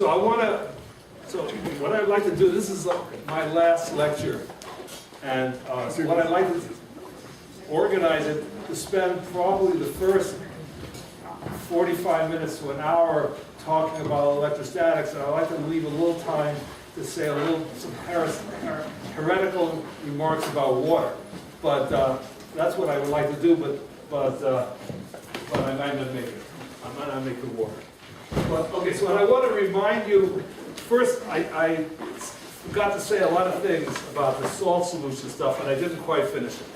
So what I'd like to do, this is my last lecture, and what I'd like to organize it to spend probably the first 45 minutes to an hour talking about electrostatics, and I'd like to leave a little time to say some heretical remarks about water. But that's what I would like to do, but I might not make it. I might not make the water. But, okay, so I want to remind you, first, I forgot to say a lot of things about the salt solution stuff, and I didn't quite finish it.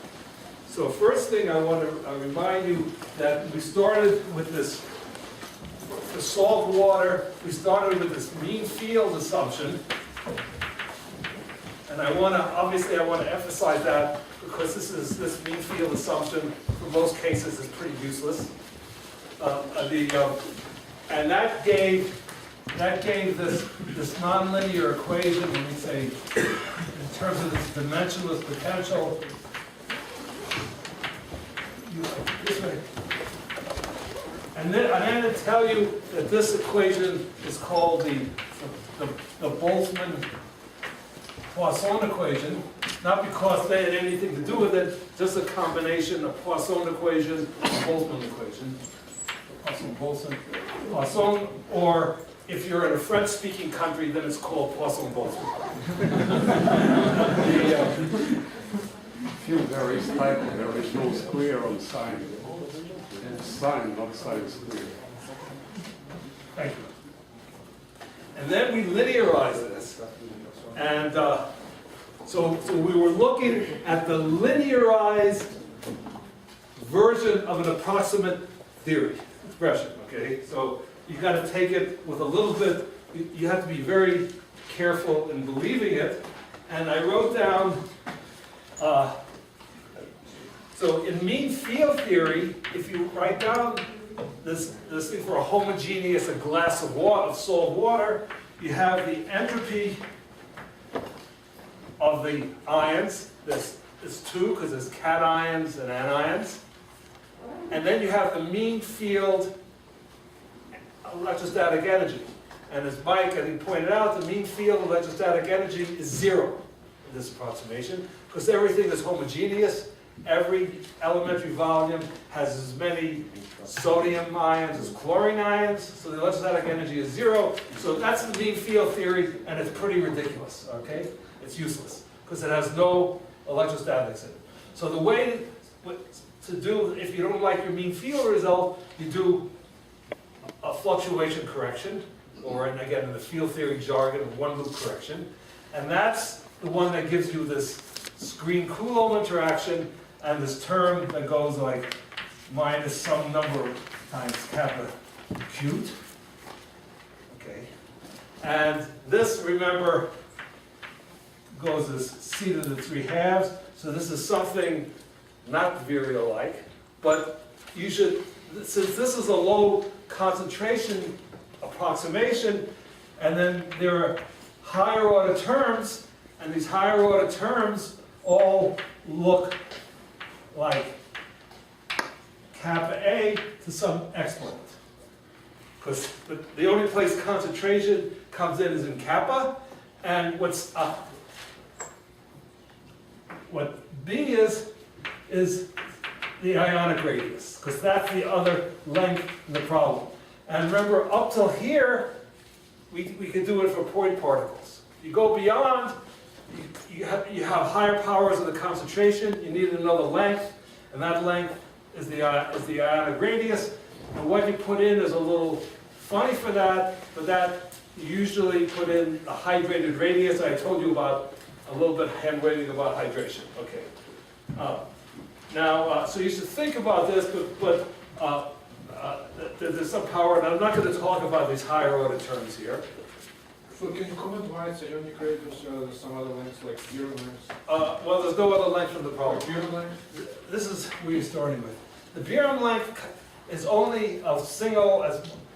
So first thing I want to remind you that we started with this, the salt water, we started with this mean field assumption. And obviously I want to emphasize that because this mean field assumption, for most cases, is pretty useless. And that gave this nonlinear equation, when we say, in terms of this dimensionless potential, this way. And then to tell you that this equation is called the Boltzmann-Poisson equation, not because they had anything to do with it, just a combination of Poisson equation and Boltzmann equation. Poisson, or if you're in a French-speaking country, then it's called Poisson-Boltzmann. Few there is typo, there is no square on sine. It's sine, not sine square. Thank you. And then we linearize this. And so we were looking at the linearized version of an approximate theory expression, okay? So you got to take it with a little bit, you have to be very careful in believing it. And I wrote down, so in mean field theory, if you write down this thing for a homogeneous, a glass of water, of salt water, you have the entropy of the ions. There's 2 because there's cations and anions. And then you have the mean field electrostatic energy. And as Mike, I think, pointed out, the mean field electrostatic energy is 0 in this approximation because everything is homogeneous. Every elementary volume has as many sodium ions as chlorine ions, so the electrostatic energy is 0. So that's the mean field theory, and it's pretty ridiculous, okay? It's useless because it has no electrostatics in it. So the way to do, if you don't like your mean field result, you do a fluctuation correction, or again in the field theory jargon, one loop correction. And that's the one that gives you this screen Coulomb interaction and this term that goes like minus some number times kappa cubed. Okay. And this, remember, goes as c to the 3/2. So this is something not virial-like, but you should, since this is a low concentration approximation, and then there are higher order terms, and these higher order terms all look like kappa A to some exponent. Because the only place concentration comes in is in kappa, and what B is the ionic radius, because that's the other length in the problem. And remember, up till here, we could do it for point particles. You go beyond, you have higher powers of the concentration, you need another length, and that length is the ionic radius. And what you put in is a little funny for that, but that you usually put in the hydrated radius. I told you about a little bit hand-waving about hydration. Okay. So you should think about this, but there's some power, and I'm not going to talk about these higher order terms here. So can you comment why it's ionic radius, some other lengths like zero lengths? Well, there's no other length from the problem. Zero length? This is where you're starting with. The Biron length is only a single,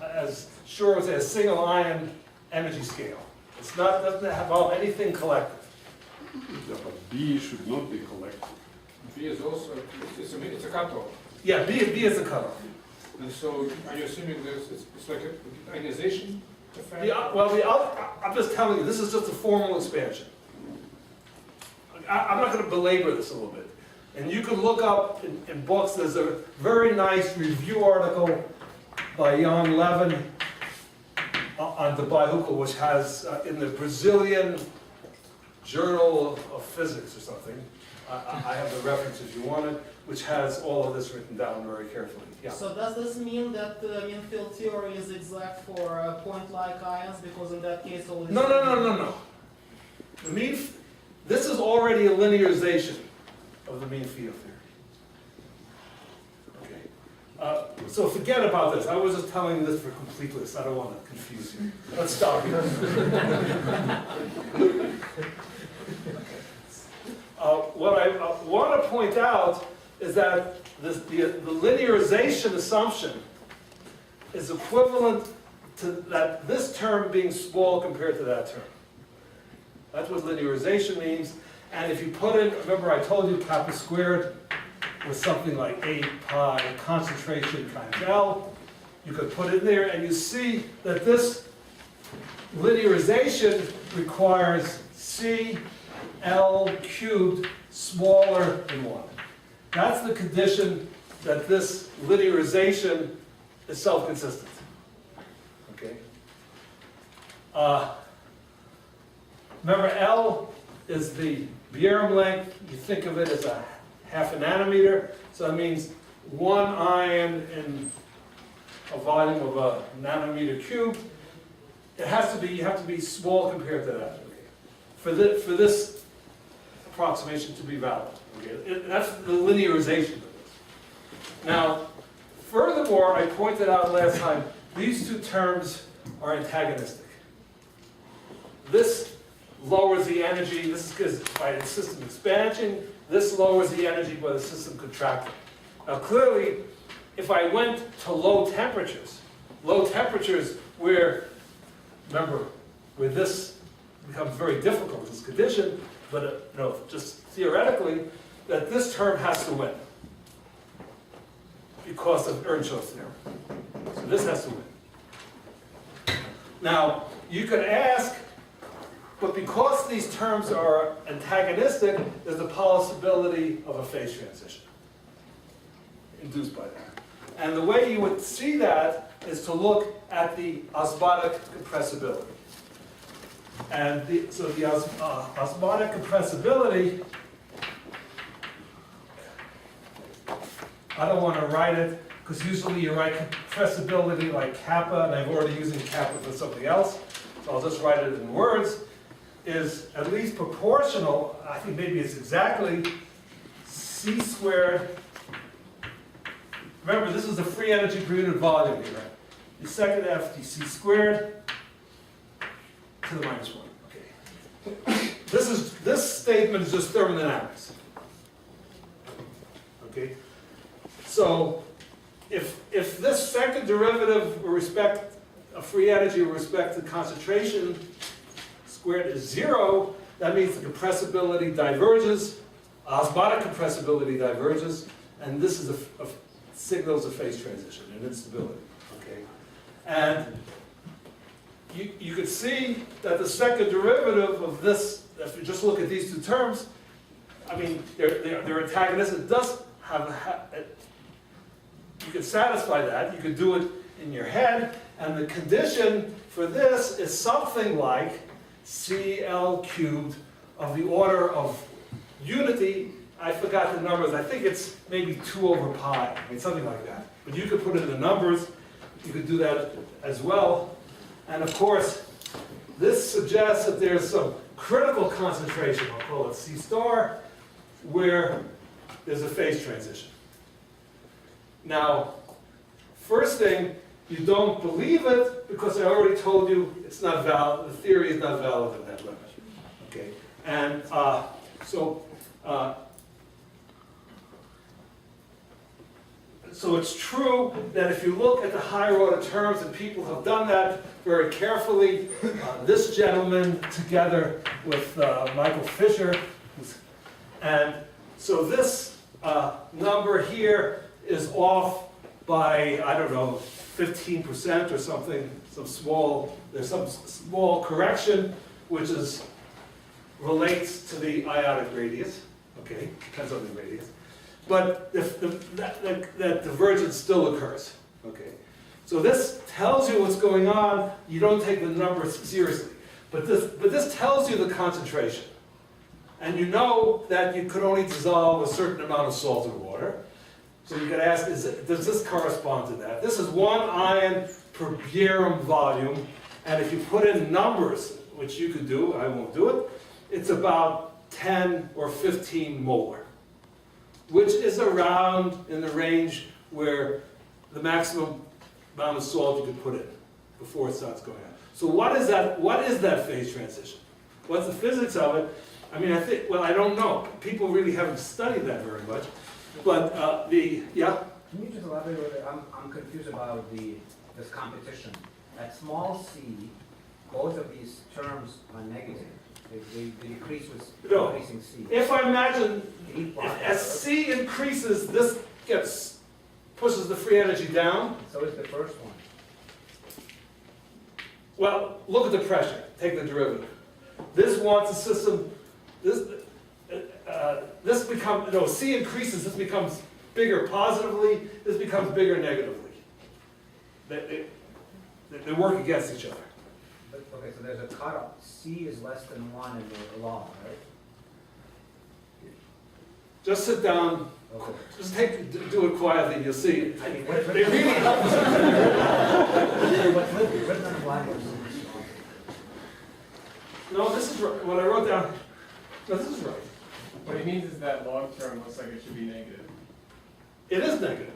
as sure as a single ion energy scale. It's not, doesn't involve anything collective. Yeah, but B should not be collected. B is also, it's a cutoff. Yeah, B is the cutoff. And so, are you assuming there's, it's like an ionization? I'm just telling you, this is just a formal expansion. I'm not going to belabor this a little bit. And you can look up in books, there's a very nice review article by Jan Levin on the bihucal, which has in the Brazilian Journal of Physics or something. I have the reference if you want it, which has all of this written down very carefully. Yeah. So does this mean that the mean field theory is exact for point-like ions? Because in that case, all this. No. The this is already a linearization of the mean field theory. Okay. So forget about this. I was just telling you this for completeness. I don't want to confuse you. Let's stop here. What I want to point out is that the linearization assumption is equivalent to this term being small compared to that term. That's what linearization means. And if you put in, remember I told you kappa squared was something like 8 pi concentration times L. You could put it there and you see that this linearization requires C L cubed smaller than 1. That's the condition that this linearization is self-consistent. Okay. Remember, L is the Bjerrum length. You think of it as a half a nanometer. So that means 1 ion in a volume of a nanometer cubed. It has to be, you have to be small compared to that. Okay. For this approximation to be valid. Okay. That's the linearization of this. Now, furthermore, I pointed out last time, these two terms are antagonistic. This lowers the energy, this is because by the system expansion, this lowers the energy by the system contracting. Now clearly, if I went to low temperatures where, remember, where this becomes very difficult, this condition, but no, just theoretically, that this term has to win because of Earnshaw's theorem. So this has to win. Now, you could ask, but because these terms are antagonistic, there's a possibility of a phase transition induced by that. And the way you would see that is to look at the osmotic compressibility. And so the osmotic compressibility, I don't want to write it, because usually you write compressibility like kappa, and I'm already using kappa for something else, so I'll just write it in words, is at least proportional, I think maybe it's exactly C squared. Remember, this is the free energy per unit volume here. The second F dc squared to the minus 1. Okay. This statement is just thermodynamics. Okay. So if this second derivative with respect of free energy with respect to concentration squared is 0, that means the compressibility diverges, osmotic compressibility diverges, and this is signals a phase transition and instability. Okay, and you could see that the second derivative of this, if you just look at these two terms, I mean they're antagonistic. It does have you can satisfy that. You could do it in your head, and the condition for this is something like CL cubed of the order of unity. I forgot the numbers. I think it's maybe 2 over pi. I mean, something like that. But you could put it in the numbers. You could do that as well. And of course, this suggests that there's some critical concentration, I'll call it C star, where there's a phase transition. Now, first thing, you don't believe it because I already told you it's not valid. The theory is not valid at that limit. Okay, and so it's true that if you look at the higher order terms, and people have done that very carefully, this gentleman together with Michael Fisher, and so this number here is off by, I don't know, 15% or something, there's some small correction which relates to the ionic radius, okay, depends on the radius. But that divergence still occurs, okay. So this tells you what's going on. You don't take the numbers seriously. But this tells you the concentration. And you know that you could only dissolve a certain amount of salt in water. So you could ask, does this correspond to that? This is 1 ion per Bjerrum volume. And if you put in numbers, which you could do, I won't do it, it's about 10 or 15 molar, which is around in the range where the maximum amount of salt you could put in before it starts going out. So what is that phase transition? What's the physics of it? I mean, I don't know. People really haven't studied that very much. But yeah? Can you just elaborate a little bit? I'm confused about this competition. At small c, both of these terms are negative. They decrease with increasing c. If I imagine, as c increases, this pushes the free energy down. So is the first one. Well, look at the pressure. Take the derivative. This wants a system. C increases. This becomes bigger positively. This becomes bigger negatively. They work against each other. But, okay, so there's a cutoff. C is less than 1 in the law, right? Just sit down. Okay. Just do it quietly, and you'll see. They really help us. What's written on the blackboard? No, this is right. What I wrote down. No, this is right. What he means is that log term looks like it should be negative. It is negative.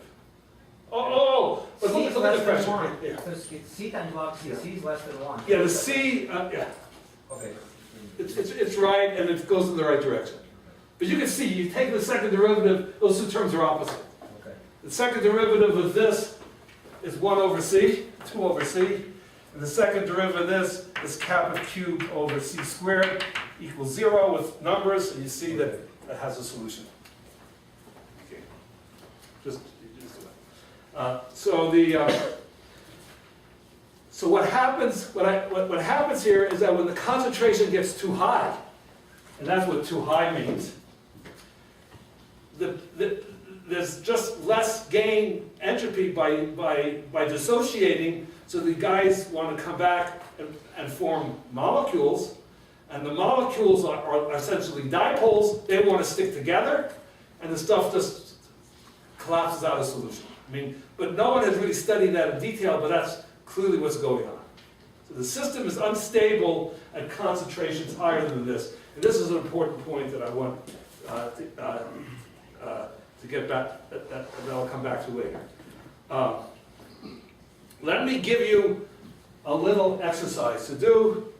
But C is look at the less than pressure. 1. Yeah. So it's C times log C. C is less than 1. Yeah, the C. Yeah. Okay. It's right, and it goes in the right direction. But you can see, you take the second derivative, those two terms are opposite. Okay. The second derivative of this is 1 over c, 2 over c. And the second derivative of this is kappa cubed over c squared equals 0 with numbers, and you see that it has a solution. Okay. Just do it. So what happens here is that when the concentration gets too high, and that's what too high means, there's just less gain entropy by dissociating, so the guys want to come back and form molecules, and the molecules are essentially dipoles. They want to stick together, and the stuff just collapses out of solution. I mean, but no one has really studied that in detail, but that's clearly what's going on. So the system is unstable at concentrations higher than this. And this is an important point that I want to get back, that I'll come back to later. Let me give you a little exercise to do,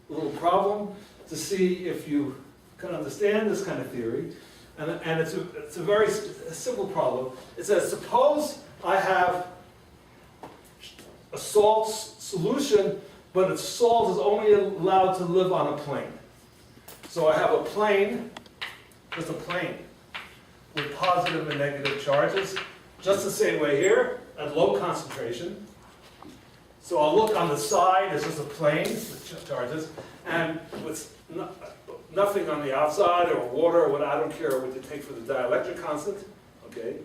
a little problem, to see if you can understand this kind of theory. And it's a very simple problem. It says, suppose I have a salt solution, but its salt is only allowed to live on a plane. So I have a plane, just a plane, with positive and negative charges, just the same way here, at low concentration. So I'll look on the side, it's just a plane with charges, and with nothing on the outside, or water, or what, I don't care what you take for the dielectric constant, okay?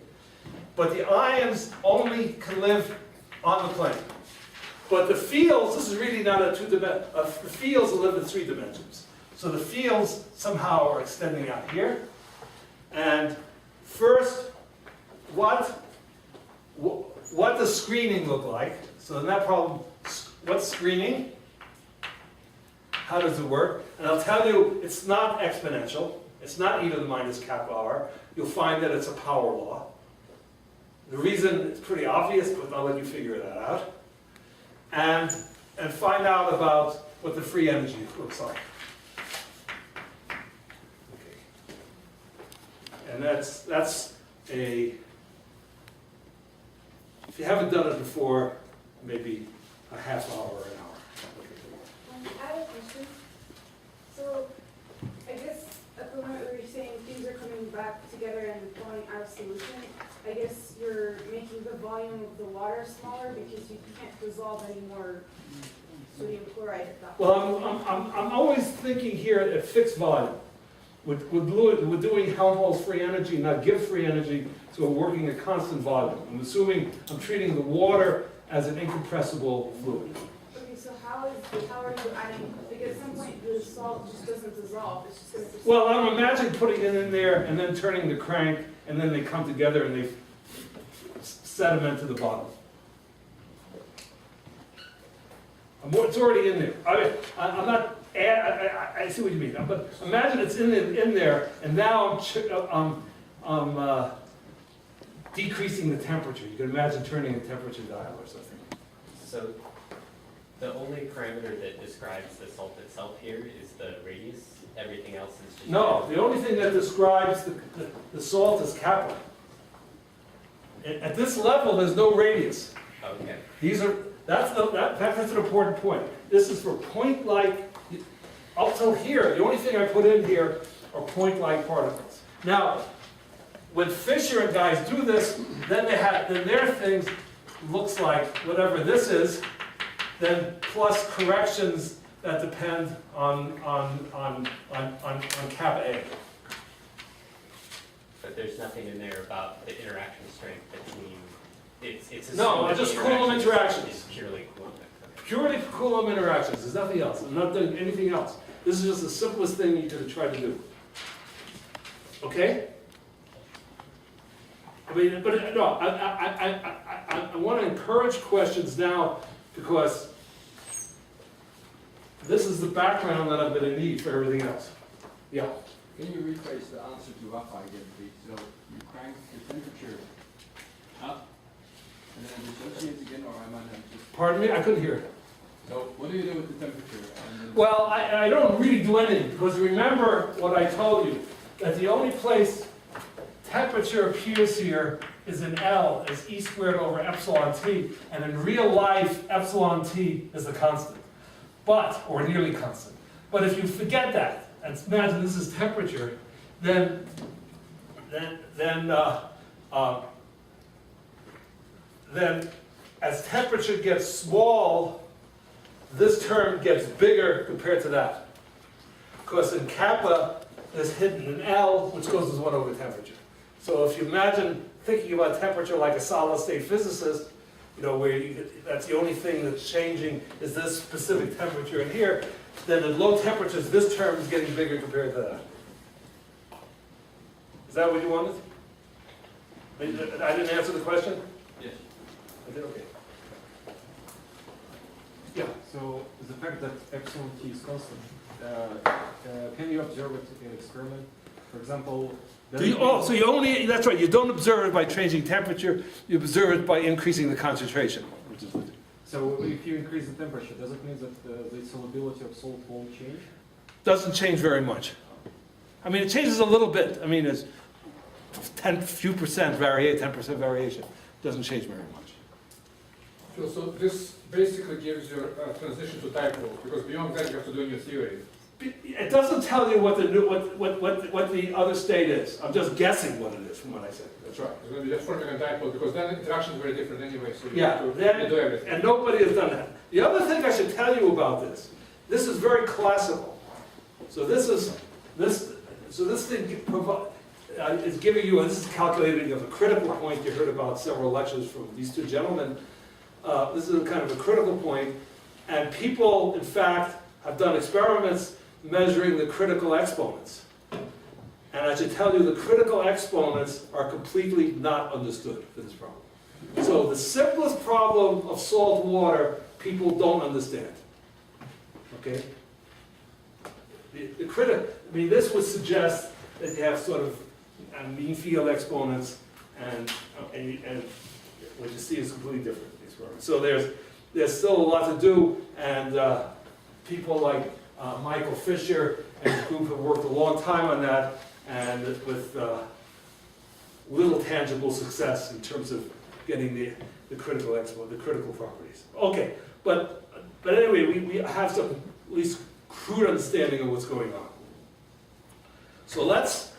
But the ions only can live on the plane. But the fields, this is really not a two-dimensional, the fields live in 3 dimensions. So the fields somehow are extending out here. And first, what does screening look like? So in that problem, what's screening? How does it work? And I'll tell you, it's not exponential. It's not e to the minus kappa r. You'll find that it's a power law. The reason is pretty obvious, but I'll let you figure that out. And find out about what the free energy looks like. Okay. And that's a, if you haven't done it before, maybe a half hour or an hour. I have a question. So, I guess at the moment where you're saying things are coming back together and drawing out a solution, I I guess you're making the volume of the water smaller because you can't dissolve any more sodium chloride at that point. Well, I'm always thinking here at fixed volume. We're doing Helmholtz free energy, not Gibbs free energy, so we're working at constant volume. I'm assuming I'm treating the water as an incompressible fluid. Okay, so how are you adding, because at some point the salt just doesn't dissolve, it's just gonna persist. Well, I'm imagining putting it in there and then turning the crank, and then they come together and they sediment to the bottom. It's already in there. I'm not. I see what you mean. But imagine it's in there, and now I'm decreasing the temperature. You can imagine turning a temperature dial or something. So the only parameter that describes the salt itself here is the radius. Everything else is just... No, the only thing that describes the salt is kappa. At this level, there's no radius. Okay. That's an important point. This is for point-like, up till here, the only thing I put in here are point-like particles. Now, when Fisher and guys do this, then their things looks like whatever this is, then plus corrections that depend on kappa A. But there's nothing in there about the interaction strength between... It's No, assumed that just the Coulomb interaction interactions. is purely Coulombic. Okay. Purely Coulomb interactions, there's nothing else. I'm not doing anything else. This is just the simplest thing you could try to do. Okay? I mean, but no, I want to encourage questions now because this is the background that I'm going to need for everything else. Yeah. Can you rephrase the answer to Rafa again, please? So you crank the temperature up and then dissociate again, or am I not just... Pardon me? I couldn't hear it. So what do you do with the temperature? And then Well, I don't really do anything because remember what I told you, that the only place temperature appears here is in L as E squared over epsilon T, and in real life, epsilon T is a constant, or nearly constant. But if you forget that, and imagine this is temperature, then as temperature gets small, this term gets bigger compared to that. Because in kappa, there's hidden an L, which goes as 1 over temperature. So if you imagine thinking about temperature like a solid state physicist, you know, where that's the only thing that's changing is this specific temperature in here, then at low temperatures, this term is getting bigger compared to that. Is that what you wanted? I didn't answer the question? yes. I did, okay. Yeah. So the fact that epsilon T is constant, can you observe it in experiment? For example, So you only, that's right, you don't observe it by changing temperature, you observe it by increasing the concentration. Which is so if you increase the temperature, does it mean that the solubility of salt won't change? doesn't change very much. I mean, it changes a little bit. I mean, it's few percent variation, 10% variation. Doesn't change very much. So this basically gives you a transition to type rule, because beyond that you have to do a new theory. It doesn't tell you what the new, what the other state is. I'm just guessing what it is from what I said. That's right. It's going to be just forming a dipole, because then interaction is very different anyway, so you Yeah, have to then- do everything. And nobody has done that. The other thing I should tell you about this is very classical. So this thing is giving you, and this is calculating of a critical point. You heard about several lectures from these two gentlemen. This is a kind of a critical point, and people, in fact, have done experiments measuring the critical exponents. And I should tell you, the critical exponents are completely not understood for this problem. So the simplest problem of salt water, people don't understand. Okay? I mean, this would suggest that you have sort of mean field exponents, and what you see is completely different. So there's still a lot to do, and people like Michael Fisher and his group have worked a long time on that, and with little tangible success in terms of getting the critical exponent, the critical properties. Okay, but anyway, we have some at least crude understanding of what's going on. So let's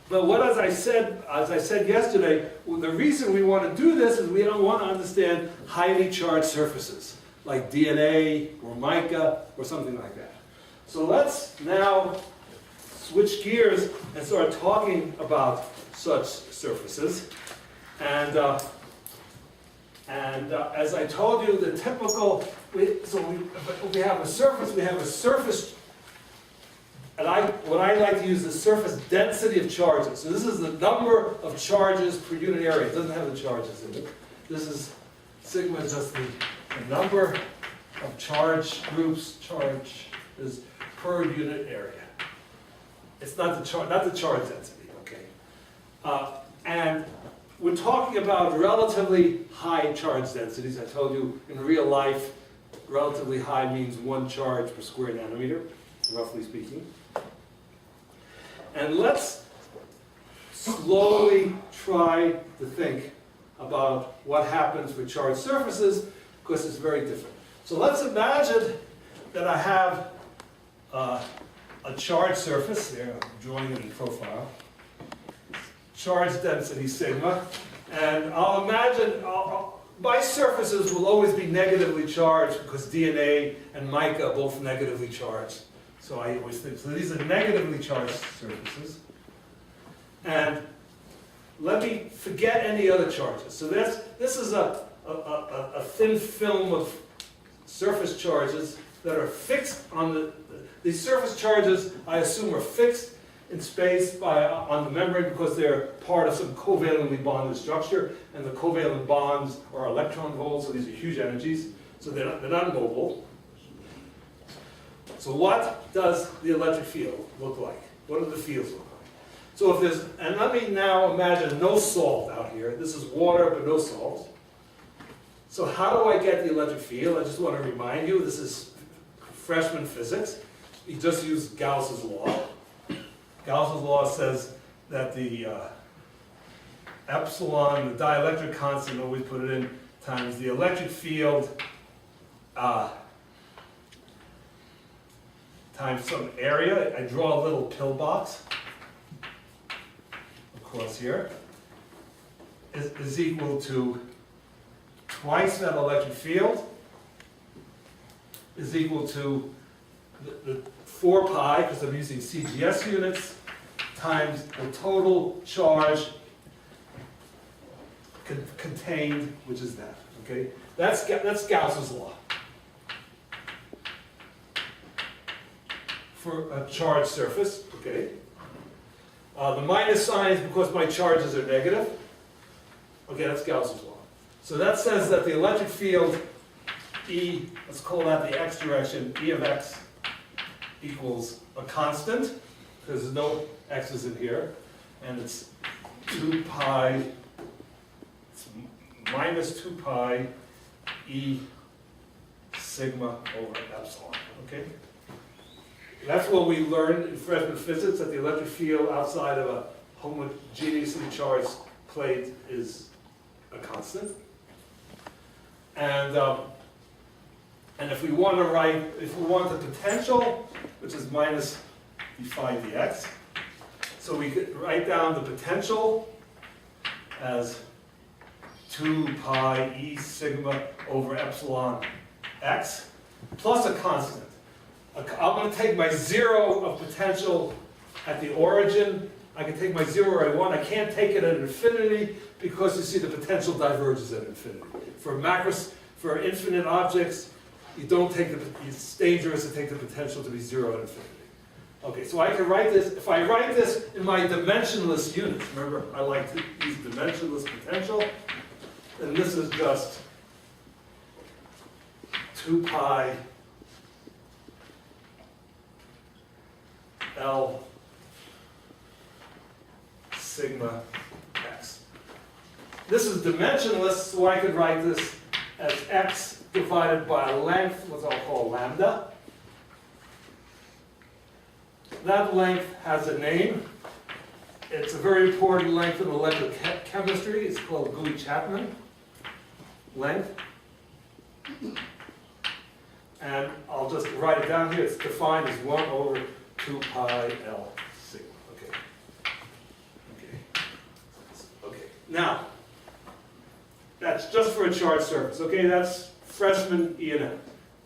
But what, as I said yesterday, well, the reason we want to do this is we don't want to understand highly charged surfaces, like DNA or mica or something like that. So let's now switch gears and start talking about such surfaces. And as I told you, the typical, we have a surface, and what I like to use is the surface density of charges. So this is the number of charges per unit area. It doesn't have the charges in it. This is, sigma is just the number of charge groups, charge is per unit area. It's not the charge density, okay? And we're talking about relatively high charge densities. I told you in real life, relatively high means 1 charge per square nanometer, roughly speaking. And let's slowly try to think about what happens with charged surfaces, because it's very different. So let's imagine that I have a charged surface. There, I'm drawing it in profile. Charge density sigma. And I'll imagine my surfaces will always be negatively charged because DNA and mica are both negatively charged. So I always think, so these are negatively charged surfaces. And let me forget any other charges. So this is a thin film of surface charges that are fixed on these surface charges, I assume, are fixed in space on the membrane because they're part of some covalently bonded structure, and the covalent bonds are electron volts, so these are huge energies, so they're not mobile. So what does the electric field look like? What do the fields look like? So if there's, and let me now imagine no salt out here. This is water, but no salt. So how do I get the electric field? I just want to remind you, this is freshman physics. You just use Gauss's law. Gauss's law says that the epsilon, the dielectric constant, always put it in, times the electric field times some area. I draw a little pillbox across here, is equal to twice that electric field, is equal to the 4 pi, because I'm using CGS units, times the total charge contained, which is that, okay? That's Gauss's law for a charged surface, okay? The minus sign is because my charges are negative. Okay, that's Gauss's law. So that says that the electric field E, let's call that the x direction, E of x equals a constant, because there's no x's in here, and it's 2 pi, it's minus 2 pi E sigma over epsilon, okay? That's what we learned in freshman physics, that the electric field outside of a homogeneously charged plate is a constant. And if we want to write, if we want the potential, which is minus d phi dx, so we could write down the potential as 2 pi E sigma over epsilon x plus a constant. I'm going to take my 0 of potential at the origin. I can take my 0 where I want. I can't take it at infinity because you see the potential diverges at infinity. For infinite objects, you don't take it's dangerous to take the potential to be 0 at infinity. Okay, so I can write this, if I write this in my dimensionless units, remember I like to use dimensionless potential, then this is just 2 pi L sigma x. This is dimensionless, so I could write this as x divided by a length, what I'll call lambda. That length has a name. It's a very important length in electrochemistry. It's called Gouy-Chapman length. And I'll just write it down here. It's defined as 1 over 2 pi L sigma. Okay. Now, that's just for a charged surface, okay? That's freshman E and M.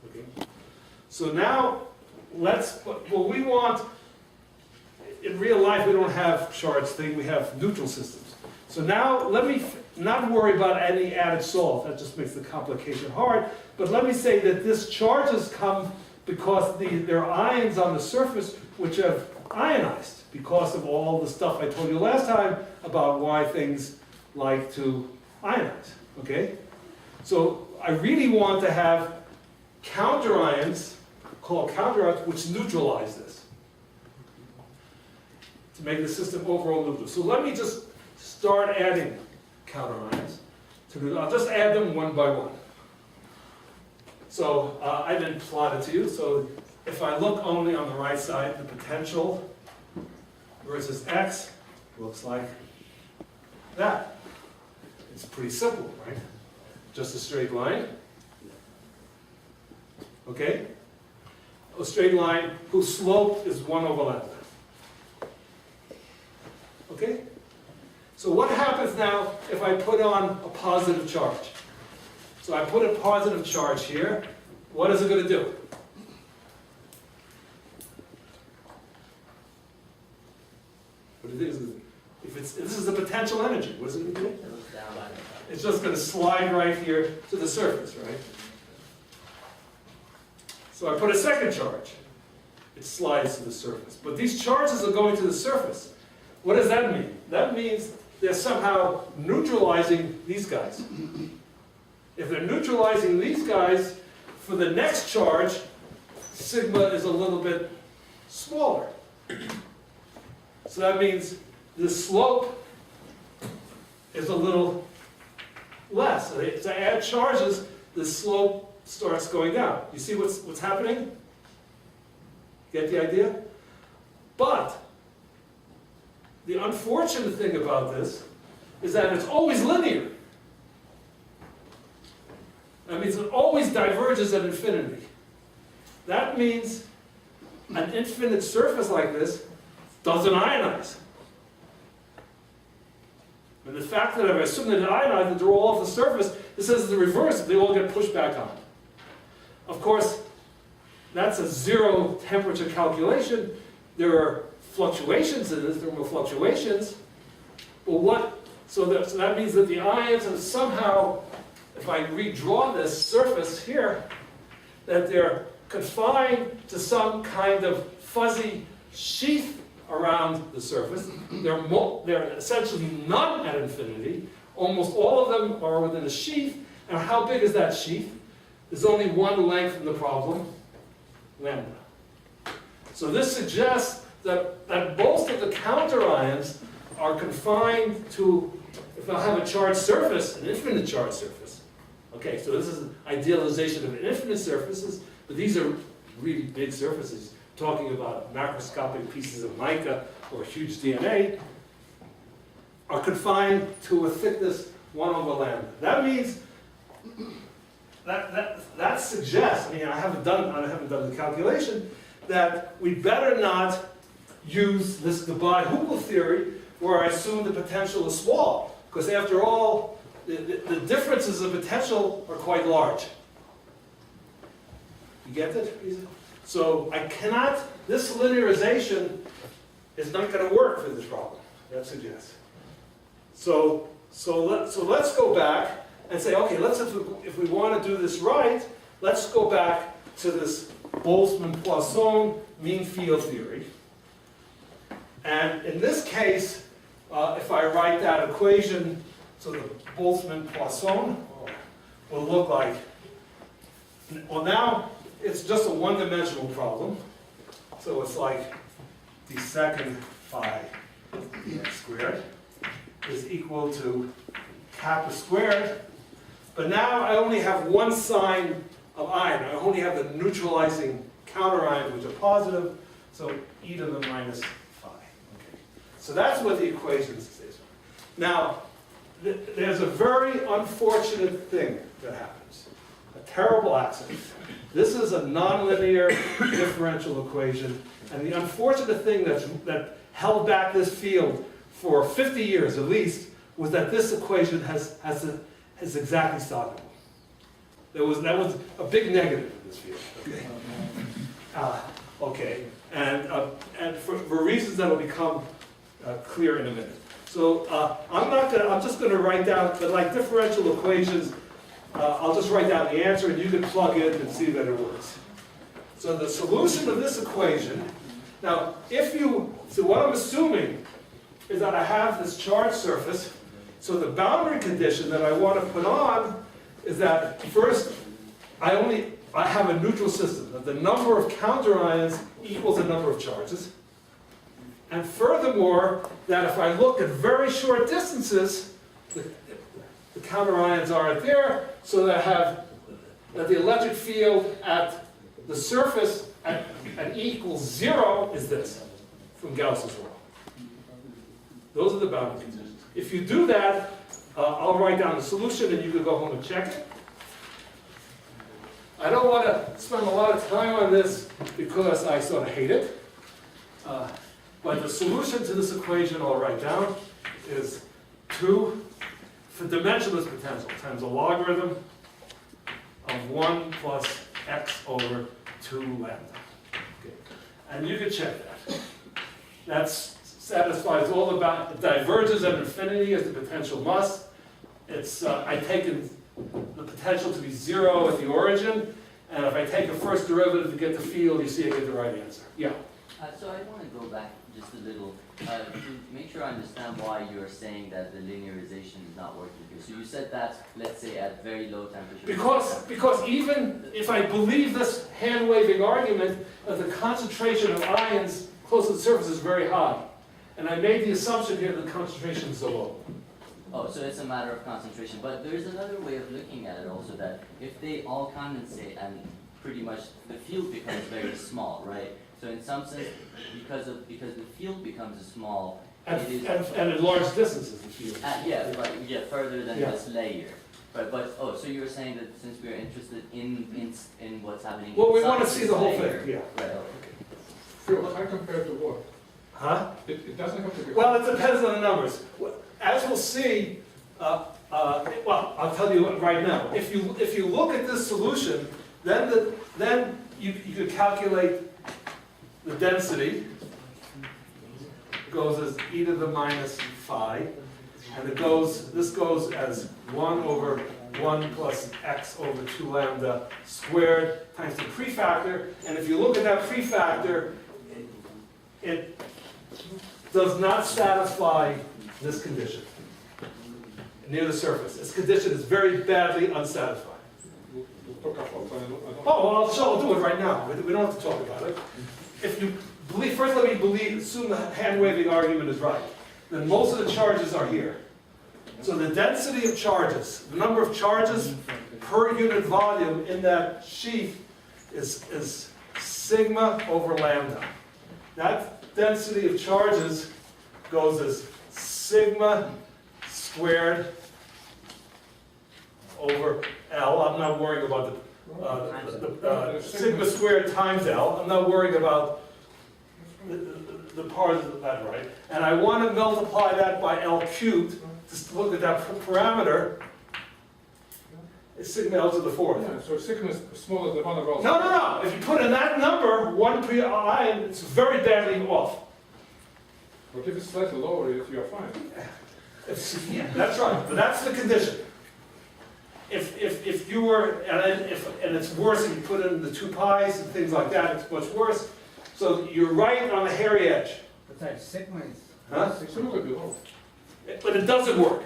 Okay? So now, well, we want, in real life, we don't have charged thing, we have neutral systems. So now, let me not worry about any added salt, that just makes the complication hard, but let me say that this charges come because there are ions on the surface which have ionized because of all the stuff I told you last time about why things like to ionize, okay? So I really want to have counter ions, called counter ions, which neutralize this to make the system overall neutral. So let me just start adding counter ions. I'll just add them one by one. So I didn't plot it to you. So if I look only on the right side, the potential versus X looks like that. It's pretty simple, right? Just a straight line. Okay? A straight line whose slope is 1 over lambda. Okay? So what happens now if I put on a positive charge? So I put a positive charge here. What is it going to do? What do you think it's going to do? If this is the potential energy, what is it going to do? It's just going to slide right here to the surface, right? So I put a second charge. It slides to the surface. But these charges are going to the surface. What does that mean? That means they're somehow neutralizing these guys. If they're neutralizing these guys, for the next charge, sigma is a little bit smaller. So that means the slope is a little less. So as I add charges, the slope starts going down. You see what's happening? Get the idea? But the unfortunate thing about this is that it's always linear. That means it always diverges at infinity. That means an infinite surface like this doesn't ionize. And the fact that I've assumed that it ionized, that they're all off the surface, it says the reverse, they all get pushed back on. Of course, that's a zero temperature calculation. There are fluctuations in this, thermal fluctuations. But so that means that the ions have somehow, if I redraw this surface here, that they're confined to some kind of fuzzy sheath around the surface. They're essentially none at infinity. Almost all of them are within a sheath. And how big is that sheath? There's only one length in the problem, lambda. So this suggests that most of the counter ions are confined to, if I have a charged surface, an infinite charged surface. Okay, so this is an idealization of infinite surfaces, but these are really big surfaces, talking about macroscopic pieces of mica or huge DNA, are confined to a thickness 1 over lambda. That means that suggests, I mean, I haven't done the calculation, that we better not use this Debye-Hückel theory where I assume the potential is small, because after all, the differences of potential are quite large. You get that? So I cannot, this linearization is not going to work for this problem, that suggests. So let's go back and say, okay, if we want to do this right, let's go back to this Boltzmann-Poisson mean field theory. And in this case, if I write that equation, so the Boltzmann-Poisson will look like, well now it's just a one-dimensional problem. So it's like the second phi dx squared is equal to kappa squared. But now I only have one sign of ion. I only have the neutralizing counter ions, which are positive. So e to the minus phi. Okay. So that's what the equation says. Now, there's a very unfortunate thing that happens. A terrible accident. This is a nonlinear differential equation. And the unfortunate thing that held back this field for 50 years at least was that this equation is exactly soluble. That was a big negative in this field. Okay, okay. And for reasons that will become clear in a minute. So I'm just gonna write down, but like differential equations, I'll just write down the answer and you can plug in and see that it works. So the solution of this equation, now so what I'm assuming is that I have this charged surface, so the boundary condition that I want to put on is that first, I have a neutral system, that the number of counterions equals the number of charges. And furthermore, that if I look at very short distances, the counterions aren't there, so that the electric field at the surface at E equals 0 is this, from Gauss's law. Those are the boundary conditions. If you do that, I'll write down the solution and you can go home and check it. I don't want to spend a lot of time on this because I sort of hate it. But the solution to this equation I'll write down is 2 for dimensionless potential times the logarithm of 1 plus x over 2 lambda. Okay. And you can check that. That satisfies all it diverges at infinity as the potential must. I've taken the potential to be 0 at the origin, and if I take a first derivative to get the field, you see I get the right answer. Yeah? So I want to go back just a little to make sure I understand why you're saying that the linearization is not working here. So you said that, let's say, at very low temperature. Because even if I believe this hand-waving argument that the concentration of ions close to the surface is very high, and I made the assumption here that the concentration is so low. Oh, so it's a matter of concentration. But there's another way of looking at it also, that if they all condensate and pretty much the field becomes very small, right? So in some sense, because the field becomes small, And it is at large distances, the field. yeah, further than Yeah. this layer. But so you were saying that since we are interested in what's happening. Well, we inside want to this see the whole layer, thing, yeah. Right. Okay. Phil, I compare to what? Huh? It doesn't have to be. Well, it depends on the numbers. As we'll see, well, I'll tell you right now. If you look at this solution, then you could calculate the density. It goes as e to the minus phi, and this goes as 1 over 1 plus x over 2 lambda squared times the prefactor. And if you look at that prefactor, it does not satisfy this condition near the surface. This condition is very badly unsatisfied. We'll talk about it. Oh, well, I'll do it right now. We don't have to talk about it. If you believe, first let me assume the hand-waving argument is right. Then most of the charges are here. So the density of charges, the number of charges per unit volume in that sheath is sigma over lambda. That density of charges goes as sigma squared over L. I'm not worrying about the sigma squared times L. I'm not worrying about the part of that, right? And I want to multiply that by L cubed to look at that parameter. It's sigma L to the 4th. Yeah, so sigma is smaller than 1 of L. No. If you put in that number, 1 per ion, it's very badly off. But if it's slightly lower, you're fine. Yeah, that's right, but that's the condition. If you were, and it's worse if you put in the 2 pi's and things like that, it's much worse. So you're right on the hairy edge. But that sigma is. Huh? Sigma could be low. But it doesn't work.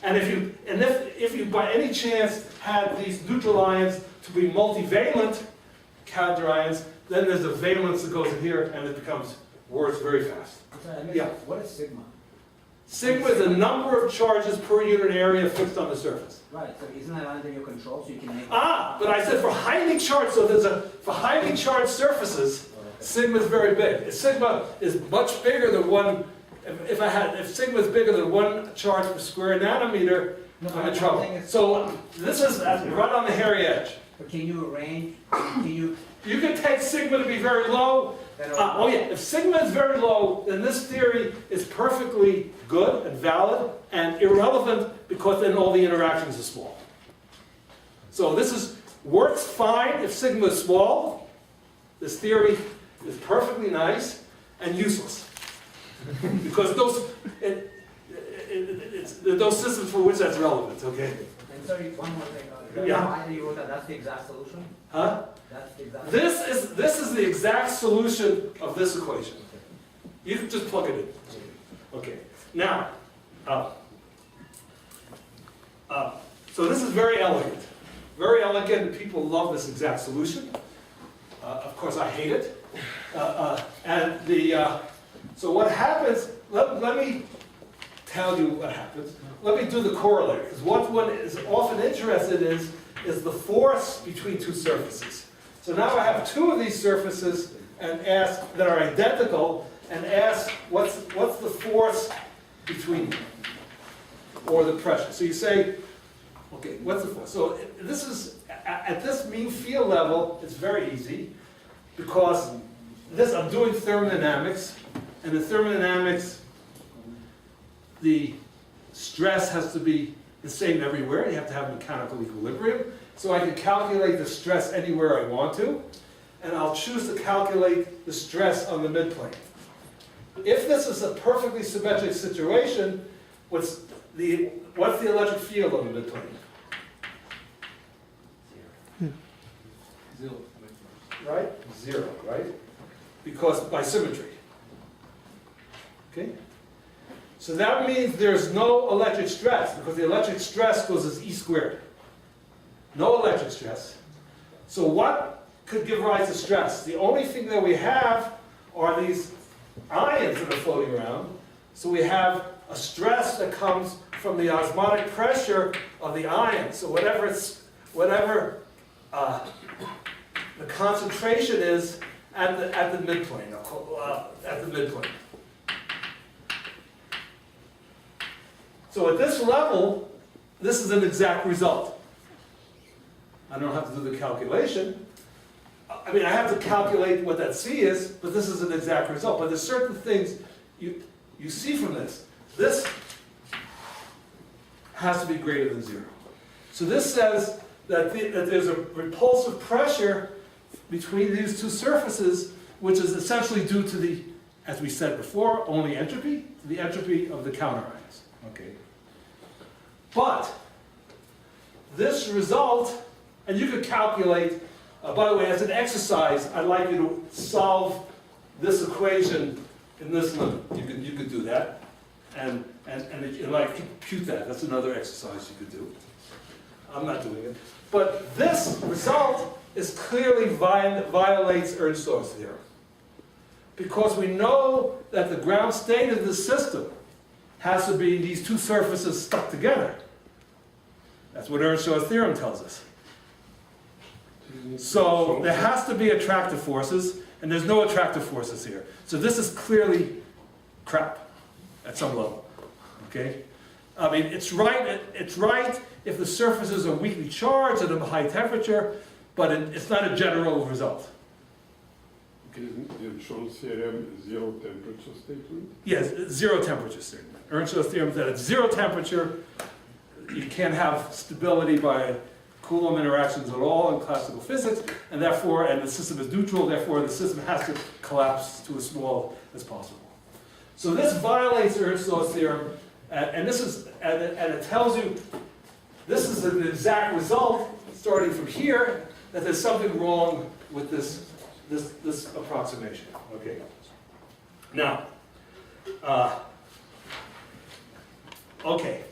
And if you by any chance had these neutral ions to be multivalent counterions, then there's a valence that goes in here and it becomes worse very fast. Yeah. What is sigma? Sigma is the number of charges per unit area fixed on the surface. Right, so isn't that under your control, so you can make... But I said for highly charged, for highly charged surfaces, sigma is very big. Sigma is much bigger than 1, if sigma is bigger than 1 charge per square nanometer, I'm in trouble. So this is right on the hairy edge. But can you arrange, can you You can take sigma to be very low. Oh yeah, if sigma is very low, then this theory is perfectly good and valid and irrelevant because then all the interactions are small. So this works fine if sigma is small. This theory is perfectly nice and useless. Because those systems for which that's relevant, okay? And sorry, one more thing. Yeah. Either you wrote that, that's the exact solution? Huh? That's the exact. This is the exact solution of this equation. You can just plug it in. Okay. Now, so this is very elegant. Very elegant. People love this exact solution. Of course, I hate it. So what happens? Let me tell you what happens. Let me do the corollary, because what one is often interested in is the force between two surfaces. So now I have two of these surfaces and ask that are identical, and ask what's the force between them, or the pressure. So you say, okay, what's the force? So this is at this mean field level. It's very easy because I'm doing thermodynamics, and in thermodynamics, the stress has to be the same everywhere. You have to have mechanical equilibrium. So I can calculate the stress anywhere I want to, and I'll choose to calculate the stress on the midplane. If this is a perfectly symmetric situation, what's the electric field on the midplane? Zero. Right? Zero, right? Because by symmetry. Okay? So that means there's no electric stress, because the electric stress goes as E squared. No electric stress. So what could give rise to stress? The only thing that we have are these ions that are floating around. So we have a stress that comes from the osmotic pressure of the ions. So whatever the concentration is at the midplane, So at this level, this is an exact result. I don't have to do the calculation. I mean, I have to calculate what that C is, but this is an exact result. But there's certain things you see from this. This has to be greater than zero. So this says that there's a repulsive pressure between these two surfaces, which is essentially due to the, as we said before, only entropy, the entropy of the counter ions. Okay. But this result, and you could calculate, by the way, as an exercise, I'd like you to solve this equation in this limit. You could do that, and like compute that. That's another exercise you could do. I'm not doing it. But this result is clearly violates Earnsthaw's theorem. Because we know that the ground state of the system has to be these two surfaces stuck together. That's what Earnsthaw's theorem tells us. So there has to be attractive forces, and there's no attractive forces here. So this is clearly crap at some level. Okay? I mean, it's right if the surfaces are weakly charged at a high temperature, but it's not a general result. Okay, isn't Earnsthaw's theorem zero temperature statement? Yes, zero temperature statement. Earnsthaw's theorem is that at zero temperature, you can't have stability by Coulomb interactions at all in classical physics, and therefore, and the system is neutral, therefore the system has to collapse to as small as possible. So this violates Earnsthaw's theorem, and it tells you this is an exact result, starting from here, that there's something wrong with this approximation. Okay. Now, okay.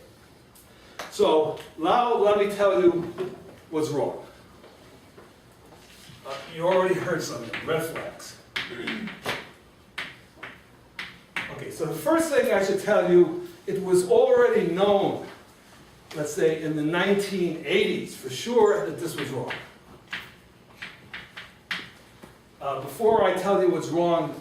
So now let me tell you what's wrong. You already heard something, red flags. Okay, so the first thing I should tell you, it was already known, let's say in the 1980s, for sure, that this was wrong. Before I tell you what's wrong,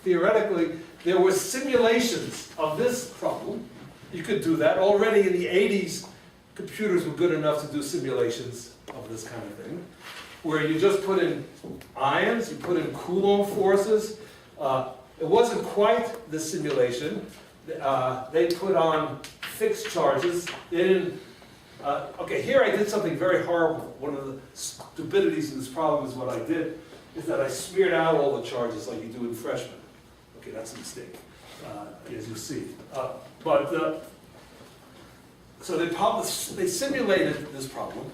theoretically, there were simulations of this problem. You could do that. Already in the 80s, computers were good enough to do simulations of this kind of thing. where you just put in ions, you put in Coulomb forces. It wasn't quite the simulation. They put on fixed charges. They didn't. Okay, here I did something very horrible. One of the stupidities of this problem is what I did is that I smeared out all the charges like you do in freshman. Okay, that's a mistake, as you see. So they simulated this problem.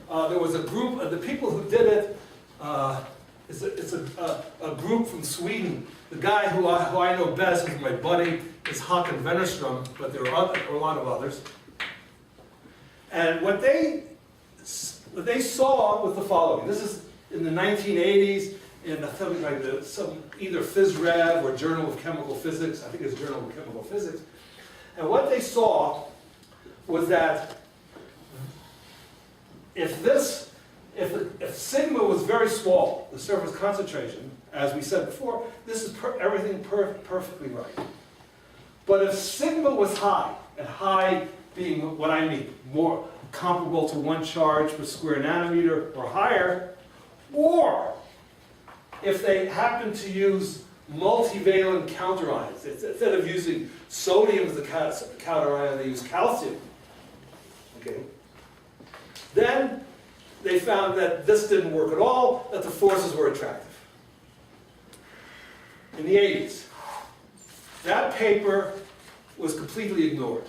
There was a group of the people who did it. It's a group from Sweden. The guy who I know best is my buddy is Håkan Wennerström, but there are a lot of others. And what they saw was the following. This is in the 1980s in something like either PhysRev or Journal of Chemical Physics. I think it's Journal of Chemical Physics. And what they saw was that if sigma was very small, the surface concentration, as we said before, this is everything perfectly right. But if sigma was high, and high being what I mean, more comparable to 1 charge per square nanometer or higher, or if they happen to use multivalent counterions, instead of using sodium as a counterion, they use calcium. Okay? Then they found that this didn't work at all, that the forces were attractive. In the 80s. That paper was completely ignored.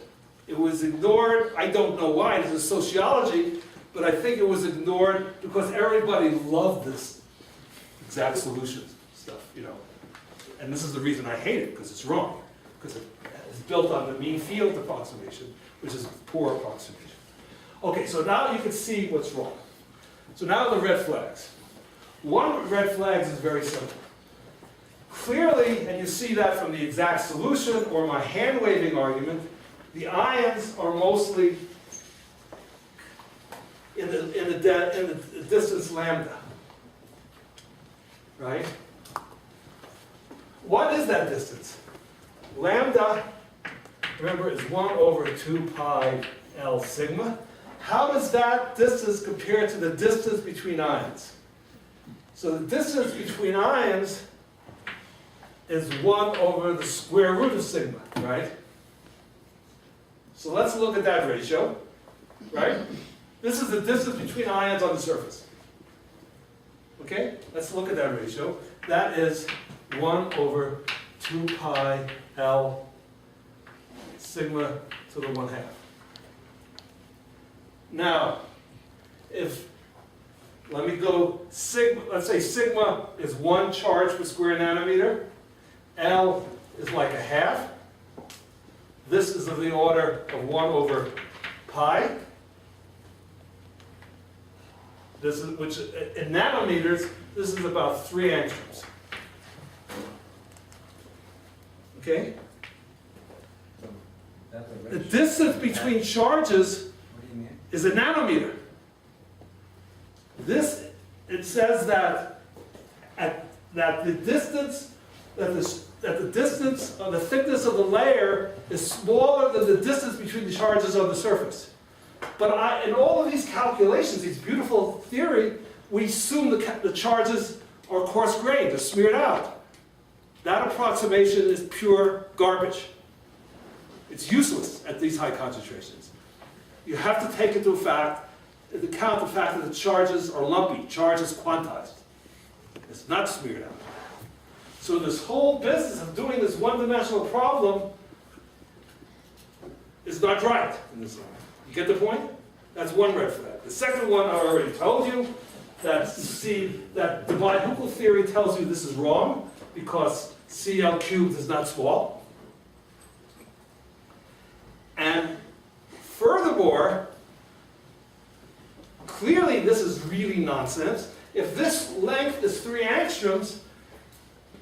It was ignored, I don't know why, this is sociology, but I think it was ignored because everybody loved this exact solution stuff, you know. And this is the reason I hate it, because it's wrong. Because it's built on the mean field approximation, which is a poor approximation. Okay, so now you can see what's wrong. So now the red flags. One red flag is very simple. Clearly, and you see that from the exact solution or my hand-waving argument, the ions are mostly in the distance lambda. Right? What is that distance? Lambda, remember, is 1 over 2 pi L sigma. How does that distance compare to the distance between ions? So the distance between ions is 1 over the square root of sigma, right? So let's look at that ratio, right? This is the distance between ions on the surface. Okay? Let's look at that ratio. That is 1 over 2 pi L sigma to the 1/2. Now, let me go sigma, let's say sigma is 1 charge per square nanometer. L is like 1/2. This is of the order of 1 over pi. This is, which in nanometers, this is about 3 angstroms. Okay? The distance between charges is a nanometer. This, it says that the distance of the thickness of the layer is smaller than the distance between the charges on the surface. But in all of these calculations, these beautiful theory, we assume the charges are coarse-grained, they're smeared out. That approximation is pure garbage. It's useless at these high concentrations. You have to take into account the fact that the charges are lumpy, charge is quantized. It's not smeared out. So this whole business of doing this one-dimensional problem is not right in this line. You get the point? That's one red flag. The second one I already told you, that the Bi-Hukal theory tells you this is wrong because CL cubed is not small. And furthermore, clearly this is really nonsense. If this length is 3 angstroms,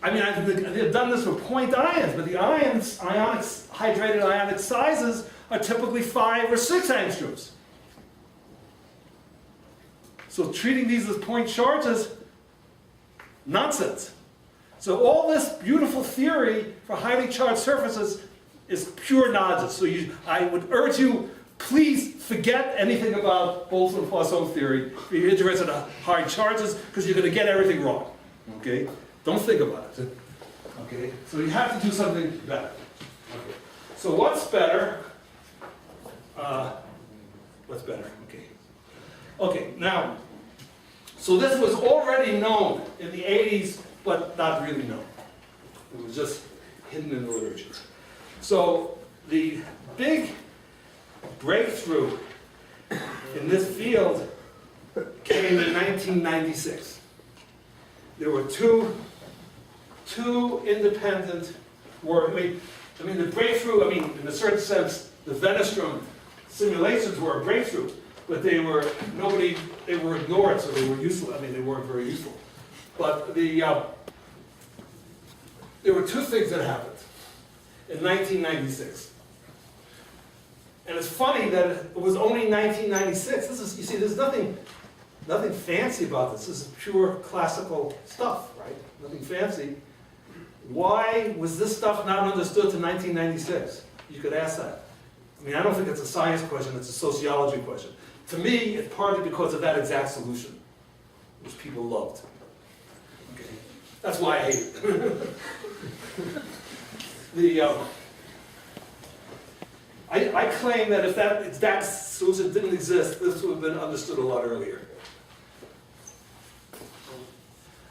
I mean, I've done this for point ions, but the hydrated ionic sizes are typically 5 or 6 angstroms. So treating these as point charges, nonsense. So all this beautiful theory for highly charged surfaces is pure nonsense. So I would urge you, please forget anything about Boltzmann-Poisson theory if you're interested in hard charges, because you're going to get everything wrong. Okay? Don't think about it. Okay? So you have to do something better. Okay. So what's better? What's better? Okay. Okay, now, so this was already known in the 80s, but not really known. It was just hidden in the literature. So the big breakthrough in this field came in 1996. There were two independent work. I mean, the breakthrough, in a certain sense, the Venestrom simulations were a breakthrough, but they were ignored, so they were useless. They weren't very useful. But there were two things that happened in 1996. And it's funny that it was only 1996. You see, there's nothing fancy about this. This is pure classical stuff, right? Nothing fancy. Why was this stuff not understood to 1996? You could ask that. I don't think it's a science question, it's a sociology question. To me, it's partly because of that exact solution, which people loved. Okay. That's why I hate it. I claim that if that solution didn't exist, this would have been understood a lot earlier.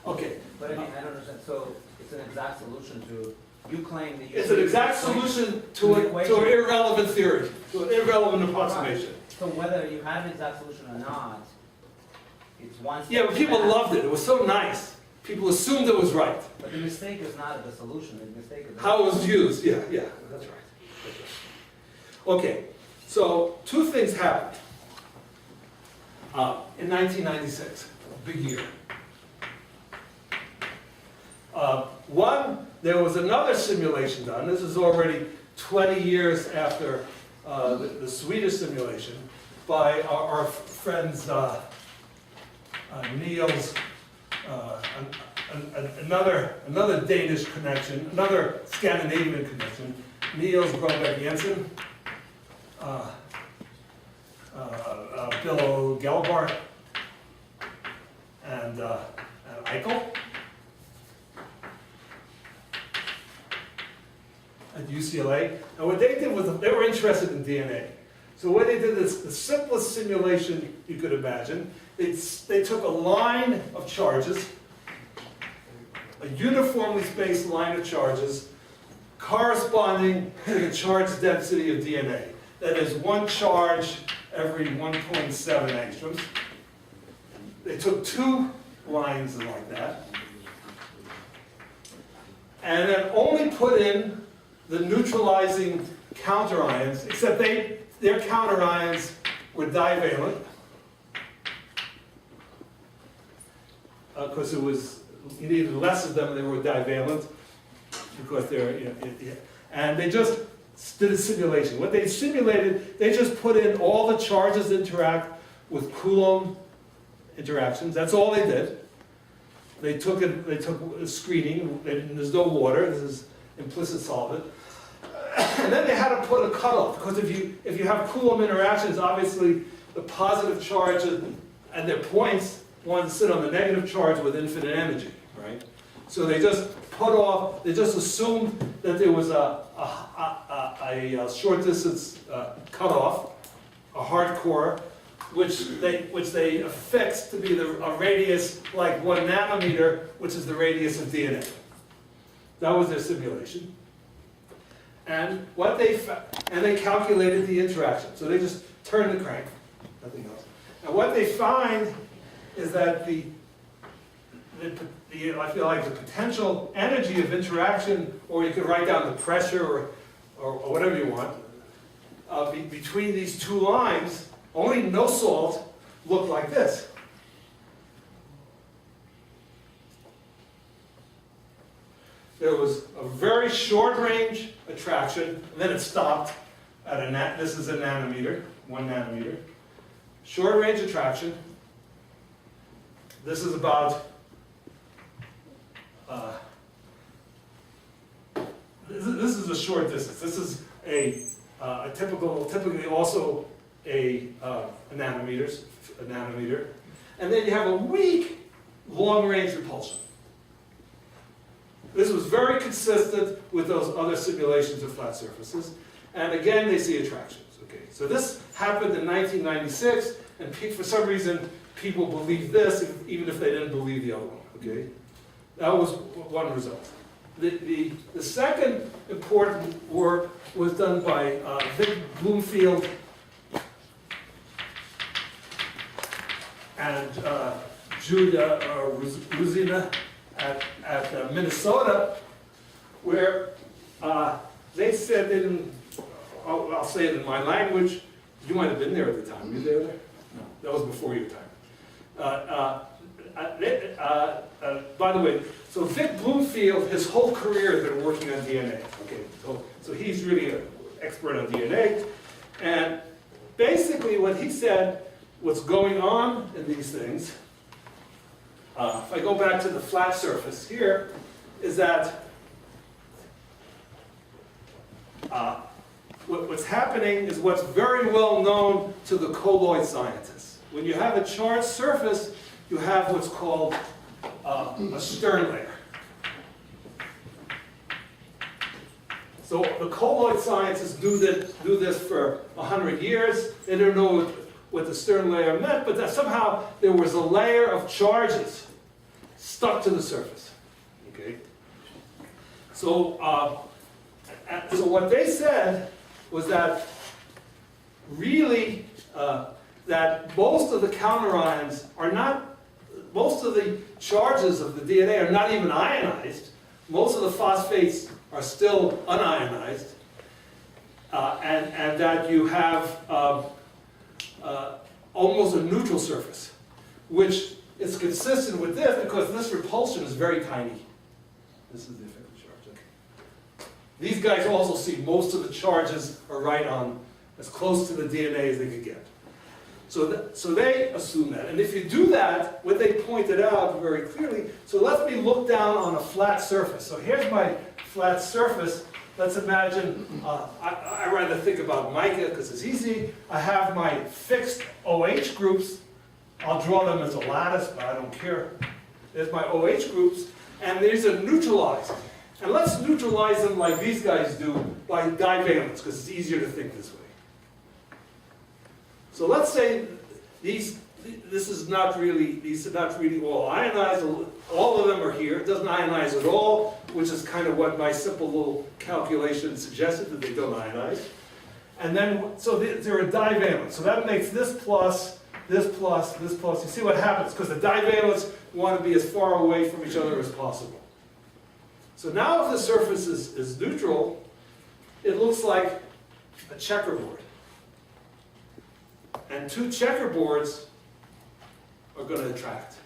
Okay. But I don't understand, so it's an exact solution to, you claim that you... It's an exact solution to an irrelevant theory, to an irrelevant approximation. So whether you had an exact solution or not, it's one step. Yeah, but people loved it. It was so nice. People assumed it was right. But the mistake is not the solution, the mistake is... How it was used, yeah, that's right. Okay, so two things happened in 1996, a big year. One, there was another simulation done. This is already 20 years after the Swedish simulation by our friends Niels, another Danish connection, another Scandinavian connection, Niels Broberg Jensen, Bill Gelbart, and Eichel at UCLA. And what they did was they were interested in DNA. So what they did is the simplest simulation you could imagine. They took a line of charges, a uniformly spaced line of charges, corresponding to the charge density of DNA. That is one charge every 1.7 angstroms. They took two lines like that, and then only put in the neutralizing counterions, except their counterions were divalent, because you needed less of them, they were divalent, because they're, and they just did a simulation. What they simulated, they just put in all the charges interact with Coulomb interactions. That's all they did. They took a screening. There's no water. This is implicit solvent. And then they had to put a cutoff, because if you have Coulomb interactions, obviously the positive charge and their points want to sit on the negative charge with infinite energy, right? So they just they just assumed that there was a short distance cutoff, a hard core, which they affixed to be a radius like 1 nanometer, which is the radius of DNA. That was their simulation. And they calculated the interaction. So they just turned the crank, nothing else. And what they find is that I feel like the potential energy of interaction, or you could write down the pressure or whatever you want, between these two lines, only no salt, looked like this. There was a very short range attraction, and then it stopped at this is a nanometer, 1 nanometer. Short range attraction. This is about this is a short distance. This is a typically also a nanometer, and then you have a weak long-range repulsion. This was very consistent with those other simulations of flat surfaces. And again, they see attractions. Okay, so this happened in 1996, and for some reason, people believed this, even if they didn't believe the other one. Okay, that was one result. The second important work was done by Vic Bloomfield and Julia Ruzina at Minnesota, where they said they didn't, I'll say it in my language, you might have been there at the time. Were you there? No, that was before your time. By the way, so Vic Bloomfield, his whole career has been working on DNA. Okay, so he's really an expert on DNA. And basically what he said, what's going on in these things, if I go back to the flat surface here, is that what's happening is what's very well known to the colloid scientists. When you have a charged surface, you have what's called a Stern layer. So the colloid scientists do this for 100 years. They don't know what the Stern layer meant, but that somehow there was a layer of charges stuck to the surface. Okay. So what they said was that really that most of the counterions are not, most of the charges of the DNA are not even ionized. Most of the phosphates are still unionized, and that you have almost a neutral surface, which is consistent with this because this repulsion is very tiny. This is the effective charge. Okay. These guys also see most of the charges are right on as close to the DNA as they could get. So they assume that. And if you do that, what they pointed out very clearly, so let me look down on a flat surface. So here's my flat surface. Let's imagine, I rather think about mica because it's easy. I have my fixed OH groups. I'll draw them as a lattice, but I don't care. There's my OH groups, and these are neutralized. And let's neutralize them like these guys do by divalence, because it's easier to think this way. So let's say these are not really all ionized. All of them are here. It doesn't ionize at all, which is kind of what my simple little calculation suggested, that they don't ionize. And then, so they're a divalent. So that makes this plus, this plus, this plus. You see what happens, because the divalents want to be as far away from each other as possible. So now if the surface is neutral, it looks like a checkerboard. And two checkerboards are going to attract.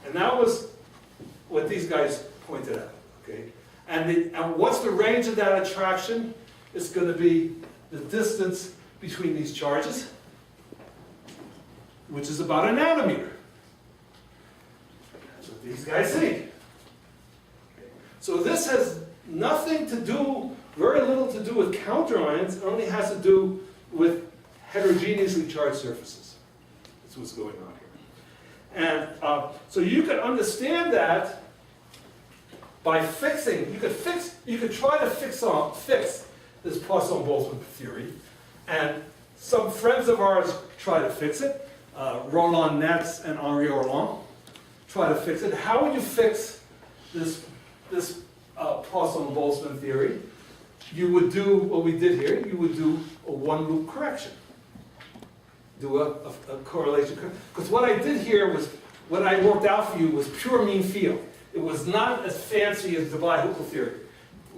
And that was what these guys pointed out. Okay? And what's the range of that attraction? It's going to be the distance between these charges, which is about a nanometer. That's what these guys see. So this has nothing to do, very little to do with counterions. It only has to do with heterogeneously charged surfaces. That's what's going on here. And so you can understand that by fixing. You could try to fix this Poisson-Boltzmann theory, and some friends of ours try to fix it. Roland Netz and Henri Orlan try to fix it. How would you fix this Poisson-Boltzmann theory? You would do what we did here. You would do a one-loop correction. Do a correlation. Because what I did here was, what I worked out for you was pure mean field. It was not as fancy as the Bi-Huckel theory,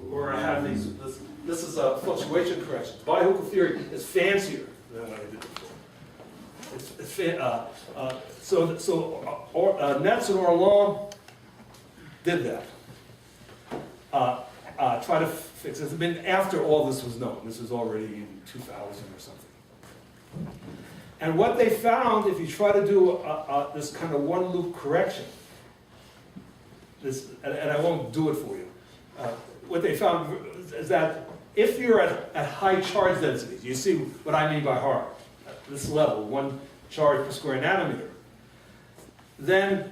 where I have these. This is a fluctuation correction. The Bi-Huckel theory is fancier than what I did before. So Netz and Orlan did that. Try to fix it. It's been after all this was known. This was already in 2000 or something. And what they found, if you try to do this kind of one-loop correction, and I won't do it for you, what they found is that if you're at high charge densities, you see what I mean by hard, at this level, 1 charge per square nanometer, then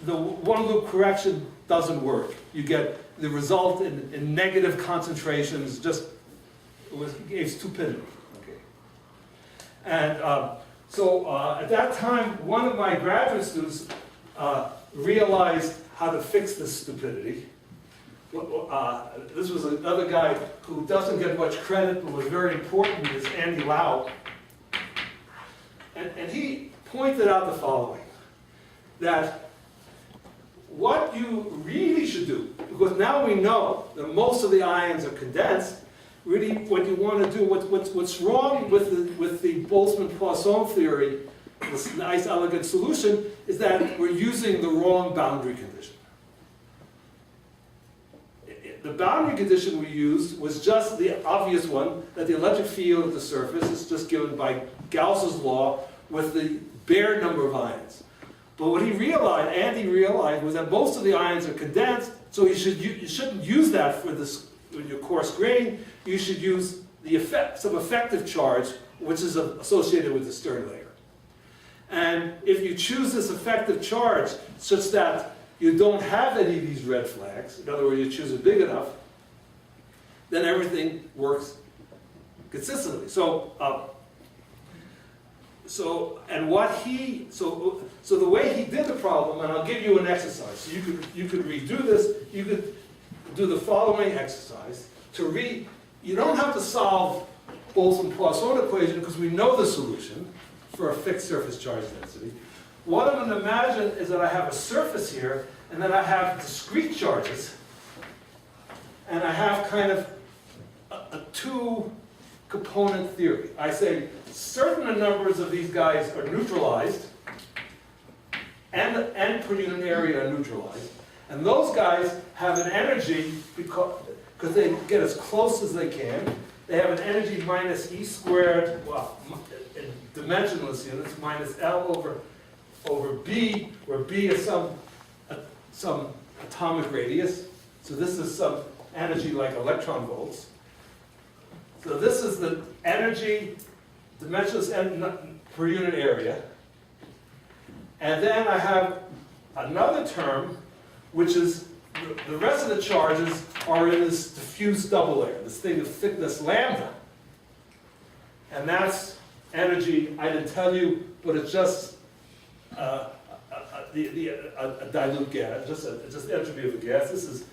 the one loop correction doesn't work. You get the result in negative concentrations, just gave stupidity. Okay. And so at that time, one of my graduate students realized how to fix this stupidity. This was another guy who doesn't get much credit, but was very important, is Andy Lau. And he pointed out the following, that what you really should do, because now we know that most of the ions are condensed, really what you want to do, what's wrong with the Boltzmann-Poisson theory, this nice elegant solution, is that we're using the wrong boundary condition. The boundary condition we used was just the obvious one, that the electric field at the surface is just given by Gauss's law with the bare number of ions. But what he realized, Andy realized, was that most of the ions are condensed, so you shouldn't use that for this, in your coarse grain. You should use the some effective charge, which is associated with the Stern layer. And if you choose this effective charge such that you don't have any of these red flags, in other words, you choose it big enough, then everything works consistently. So the way he did the problem, and I'll give you an exercise. So you could redo this. You could do the following exercise. You don't have to solve Boltzmann-Poisson equation because we know the solution for a fixed surface charge density. What I'm going to imagine is that I have a surface here, and then I have discrete charges, and I have kind of a two-component theory. I say certain numbers of these guys are neutralized, and per unit area are neutralized, and those guys have an energy because they get as close as they can. They have an energy minus E squared, well, in dimensionless units, minus L over B, where B is some atomic radius. So this is some energy like electron volts. So this is the energy, dimensionless per unit area. And then I have another term, which is the rest of the charges are in this diffuse double layer, this thing of thickness lambda. And that's energy, I didn't tell you, but it's just a dilute gas, just the entropy of a gas. This is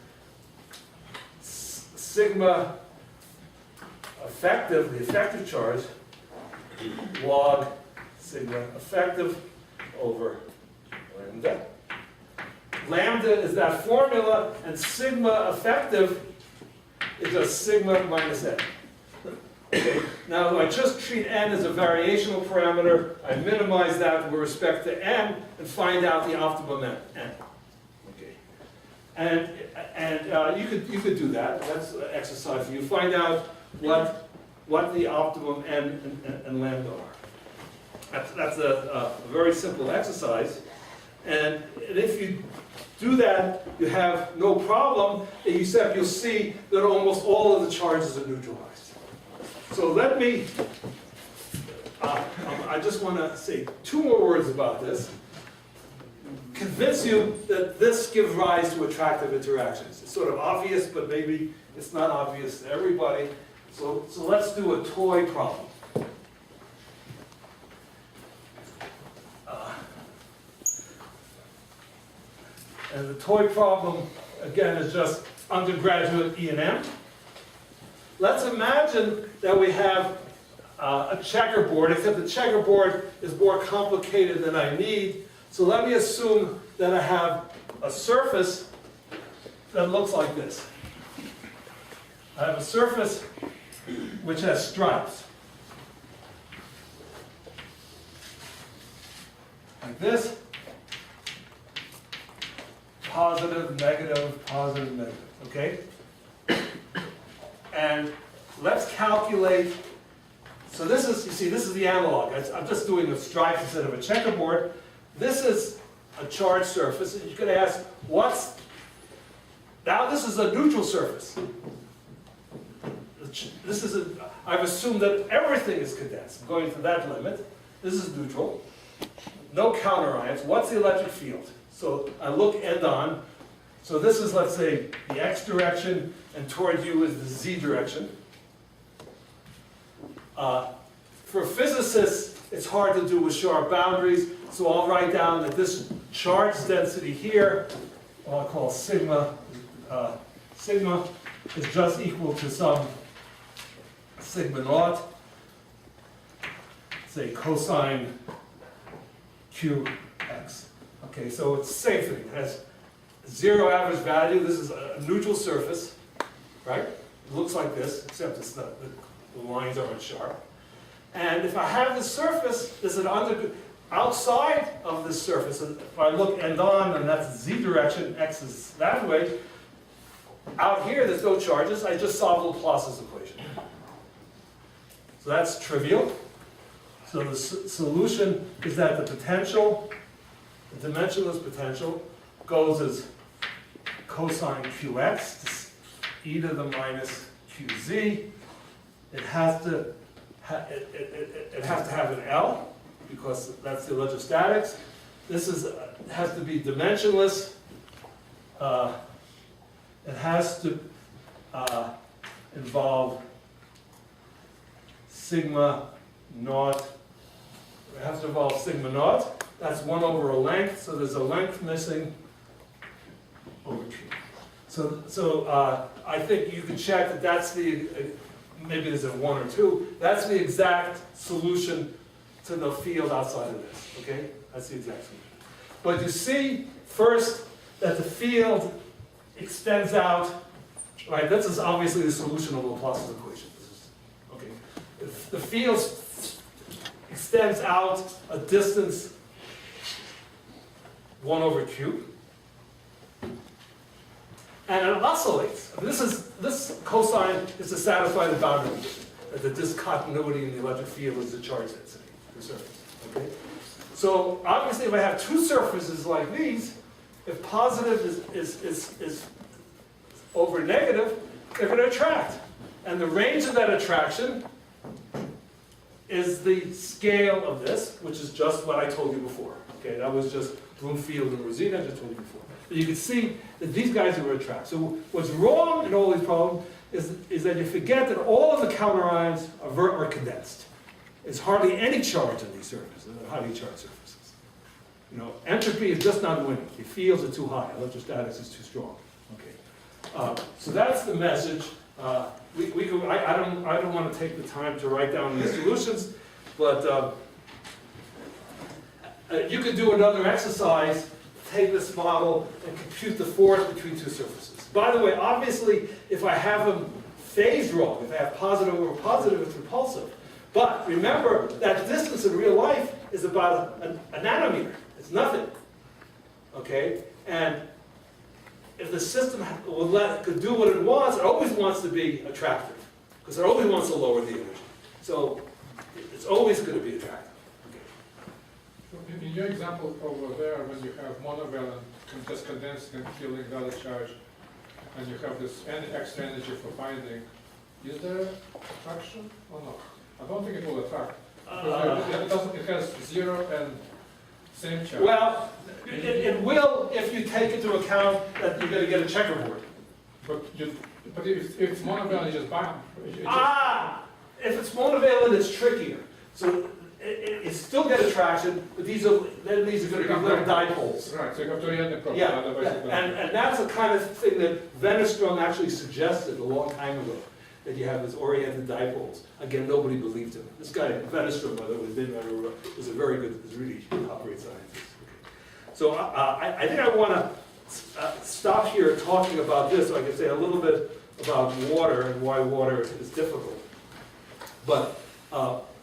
sigma effective, the effective charge, log sigma effective over lambda. Lambda is that formula, and sigma effective is just sigma minus n. Okay. Now, I just treat n as a variational parameter. I minimize that with respect to n and find out the optimum n. Okay. And you could do that. That's an exercise for you. Find out what the optimum n and lambda are. That's a very simple exercise. And if you do that, you have no problem, except you'll see that almost all of the charges are neutralized. So let me, I just want to say 2 more words about this. Convince you that this gives rise to attractive interactions. It's sort of obvious, but maybe it's not obvious to everybody. So let's do a toy problem. And the toy problem, again, is just undergraduate E&M. Let's imagine that we have a checkerboard, except the checkerboard is more complicated than I need. So let me assume that I have a surface that looks like this. I have a surface which has stripes. Like this. Positive, negative, okay? And let's calculate, so this is, you see, this is the analog. I'm just doing a stripe instead of a checkerboard. This is a charged surface, and you could ask, now this is a neutral surface. I've assumed that everything is condensed. I'm going to that limit. This is neutral. No counter ions. What's the electric field? So I look end on. So this is, let's say, the x direction, and toward you is the z direction. For physicists, it's hard to do with sharp boundaries, so I'll write down that this charge density here, I'll call sigma, sigma is just equal to some sigma naught, say cosine qx. Okay, so it's the same thing. It has zero average value. This is a neutral surface, right? It looks like this, except it's not, the lines aren't sharp. And if I have this surface, there's an outside of this surface. If I look end on, and that's z direction, x is that way. Out here, there's no charges. I just solve Laplace's equation. So that's trivial. So the solution is that the potential, the dimensionless potential, goes as cosine qx, e to the minus qz. It has to have an L, because that's the electrostatics. This has to be dimensionless. It has to involve sigma naught. It has to involve sigma naught. That's 1 over a length, so there's a length missing over Q. So I think you can check that that's the, maybe there's a 1 or 2, that's the exact solution to the field outside of this, okay? That's the exact solution. But you see, first, that the field extends out, right? This is obviously the solution of Laplace's equation. Okay. If the field extends out a distance 1 over Q, and it oscillates. I mean, this cosine is to satisfy the boundary condition, that the discontinuity in the electric field is the charge density, the surface. Okay? So obviously, if I have two surfaces like these, if positive is over negative, they're going to attract. And the range of that attraction is the scale of this, which is just what I told you before. Okay, that was just Bloomfield and Rosina, I just told you before. But you can see that these guys are going to attract. So what's wrong in all these problems is that you forget that all of the counter ions are condensed. There's hardly any charge on these surfaces, highly charged surfaces. You know, entropy is just not winning. The fields are too high. Electrostatics is too strong. Okay, so that's the message. I don't want to take the time to write down the solutions, but you could do another exercise. Take this model and compute the force between two surfaces. By the way, obviously, if I have them phased wrong, if I have positive over positive, it's repulsive. But remember, that distance in real life is about a nanometer. It's nothing. Okay? And if the system could do what it wants, it always wants to be attractive. Because it always wants to lower the energy. So it's always going to be attractive. In your example over there, when you have monovalent, just condensed and killing the other charge, and you have this extra energy for binding, is there attraction or not? I don't think it will attract. It has zero and same charge. Well, it will if you take into account that you're going to get a checkerboard. But if it's monovalent, you just bind. If it's monovalent, it's trickier. So it still get attraction, but these are going to be little dipoles. Right, so you have to orient the problem. Yeah, and that's the kind of thing that Wennerstrom actually suggested a long time ago, that you have these oriented dipoles. Again, nobody believed him. This guy, Wennerstrom, by the way, was a very good, was really top grade scientist. Okay. So I think I want to stop here talking about this so I can say a little bit about water and why water is difficult. But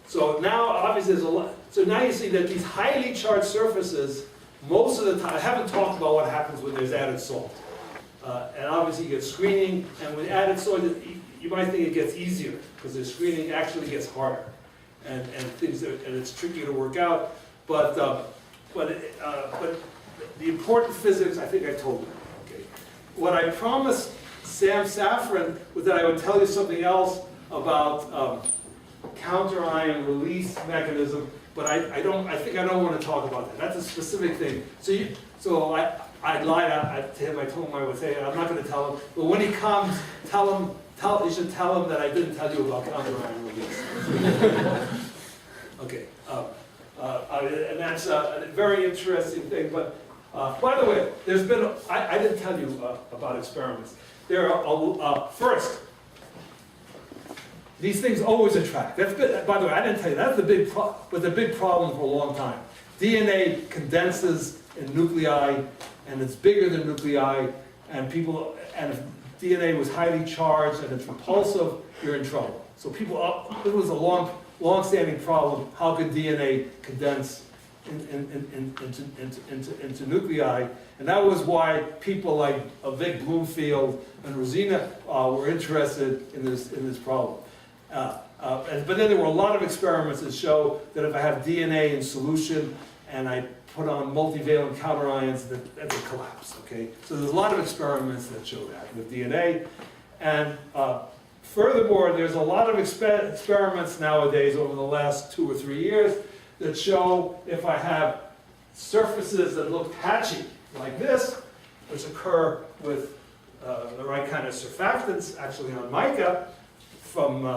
so now, obviously, there's a lot. So now you see that these highly charged surfaces, most of the time, I haven't talked about what happens when there's added salt. And obviously, you get screening, and with added salt, you might think it gets easier because the screening actually gets harder, and it's trickier to work out. But the important physics, I think I told you. Okay. What I promised Sam Safran was that I would tell you something else about counter-ion release mechanism, but I think I don't want to talk about that. That's a specific thing. So I lied to him. I told him I would say I'm not going to tell him. But when he comes, you should tell him that I didn't tell you about counter-ion release. Okay. And that's a very interesting thing. But by the way, there's been I didn't tell you about experiments. There are first. These things always attract. That's been, by the way, I didn't tell you, that's the big problem for a long time. DNA condenses in nuclei, and it's bigger than nuclei, and if DNA was highly charged and it's repulsive, you're in trouble. So it was a long-standing problem. How could DNA condense into nuclei? And that was why people like Vic Bloomfield and Rosina were interested in this problem. But then there were a lot of experiments that show that if I have DNA in solution and I put on multivalent counterions, that would collapse. Okay, so there's a lot of experiments that show that with DNA, and furthermore, there's a lot of experiments nowadays over the last 2 or 3 years that show if I have surfaces that look patchy like this, which occur with the right kind of surfactants, actually on mica, from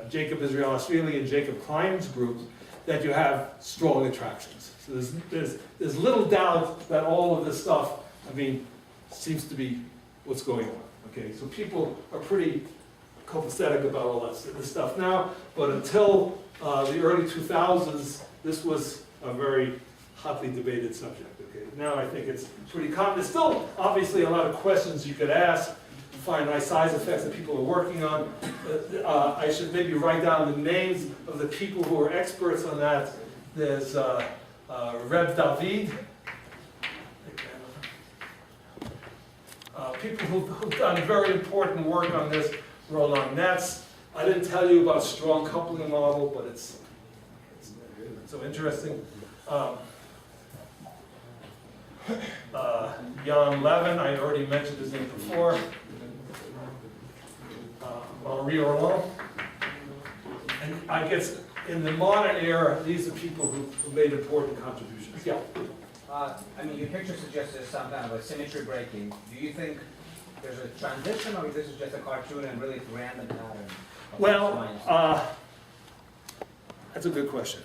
Jacob Israel-Ashvili and Jacob Klein's group, that you have strong attractions. So there's little doubt that all of this stuff, seems to be what's going on. Okay, so people are pretty copacetic about all this stuff now, but until the early 2000s, this was a very hotly debated subject. Okay, now I think it's pretty common. There's still obviously a lot of questions you could ask, finite size effects that people are working on. I should maybe write down the names of the people who are experts on that. There's Reb David, people who've done very important work on this. Roland Netz. I didn't tell you about strong coupling model, but it's so interesting. Jan Levin, I already mentioned his name before. Henri Orlon. And I guess in the modern era, these are people who made important contributions. Yeah. Your picture suggests there's some kind of a symmetry breaking. Do you think there's a transition, or this is just a cartoon and really it's random pattern? Well, that's a good question.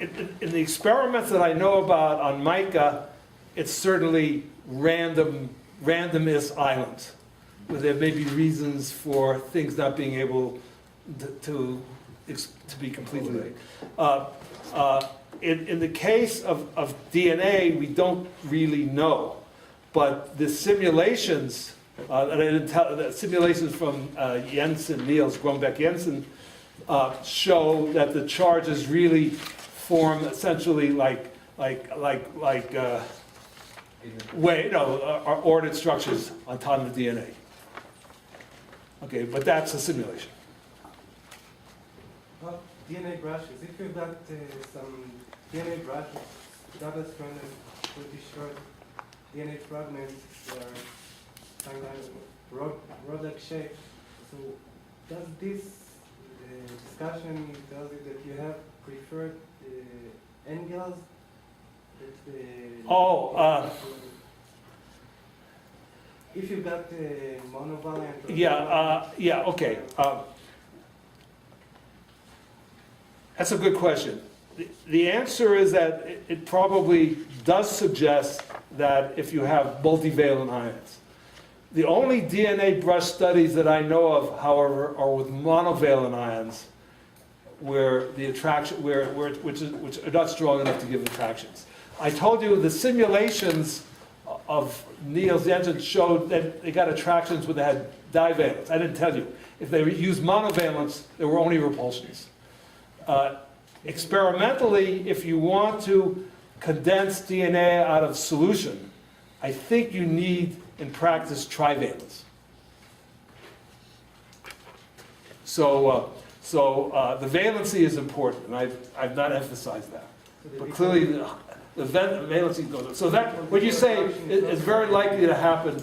In the experiments that I know about on mica, it's certainly randomist islands, where there may be reasons for things not being able to be completely. In the case of DNA, we don't really know, but the simulations that I didn't tell, the simulations from Niels Grombeck-Jensen show that the charges really form essentially are ordered structures on top of the DNA. Okay, but that's a simulation. Well, DNA brushes. If you've got some DNA brushes, double-stranded, pretty short DNA fragments that are kind of rod-like shape. So does this discussion tell you that you have preferred angles? If you've got monovalent. Okay. That's a good question. The answer is that it probably does suggest that if you have multivalent ions. The only DNA brush studies that I know of, however, are with monovalent ions, where the attraction, which are not strong enough to give attractions. I told you the simulations of Niels Jensen showed that they got attractions when they had divalents. I didn't tell you. If they used monovalents, there were only repulsions. Experimentally, if you want to condense DNA out of solution, I think you need, in practice, trivalents. So the valency is important, and I've not emphasized that. But clearly, the valency goes up. So that, what you say is very likely to happen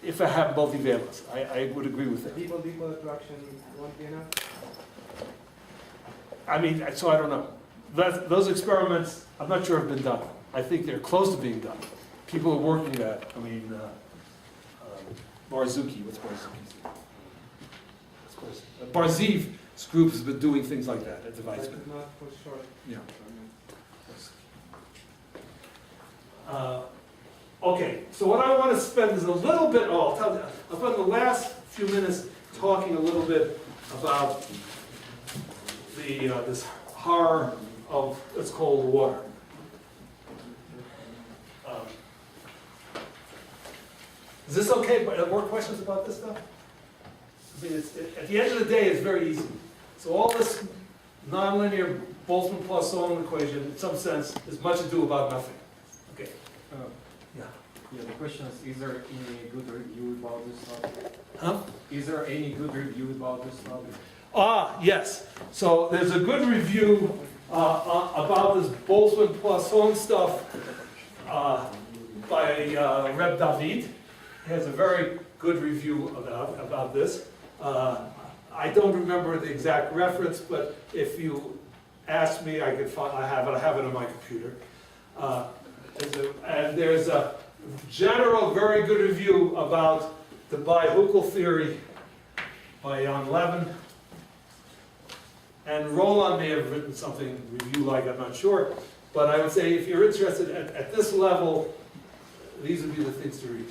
if I have multivalence. I would agree with that. Dipole attraction won't be enough? I mean, so I don't know. Those experiments, I'm not sure have been done. I think they're close to being done. People are working that. I mean, Barzuki, what's Barzuki's? Barziv's group has been doing things like that at the But Weizmann. not for short. Yeah. Okay, so what I want to spend is a little bit, I'll spend the last few minutes talking a little bit about this horror of, it's cold water. Is this okay? More questions about this stuff? I mean, at the end of the day, it's very easy. So all this nonlinear Boltzmann-Poisson equation, in some sense, is much ado about nothing. Okay. Yeah. Yeah, the question is there any good review about this topic? Huh? Is there any good review about this topic? Yes. So there's a good review about this Boltzmann-Poisson stuff by Reb David. He has a very good review about this. I don't remember the exact reference, but if you ask me, I could find. I have it on my computer. And there's a general, very good review about the bi-Huckel theory by Jan Levin. And Roland may have written something review-like, I'm not sure. But I would say if you're interested at this level, these would be the things to read.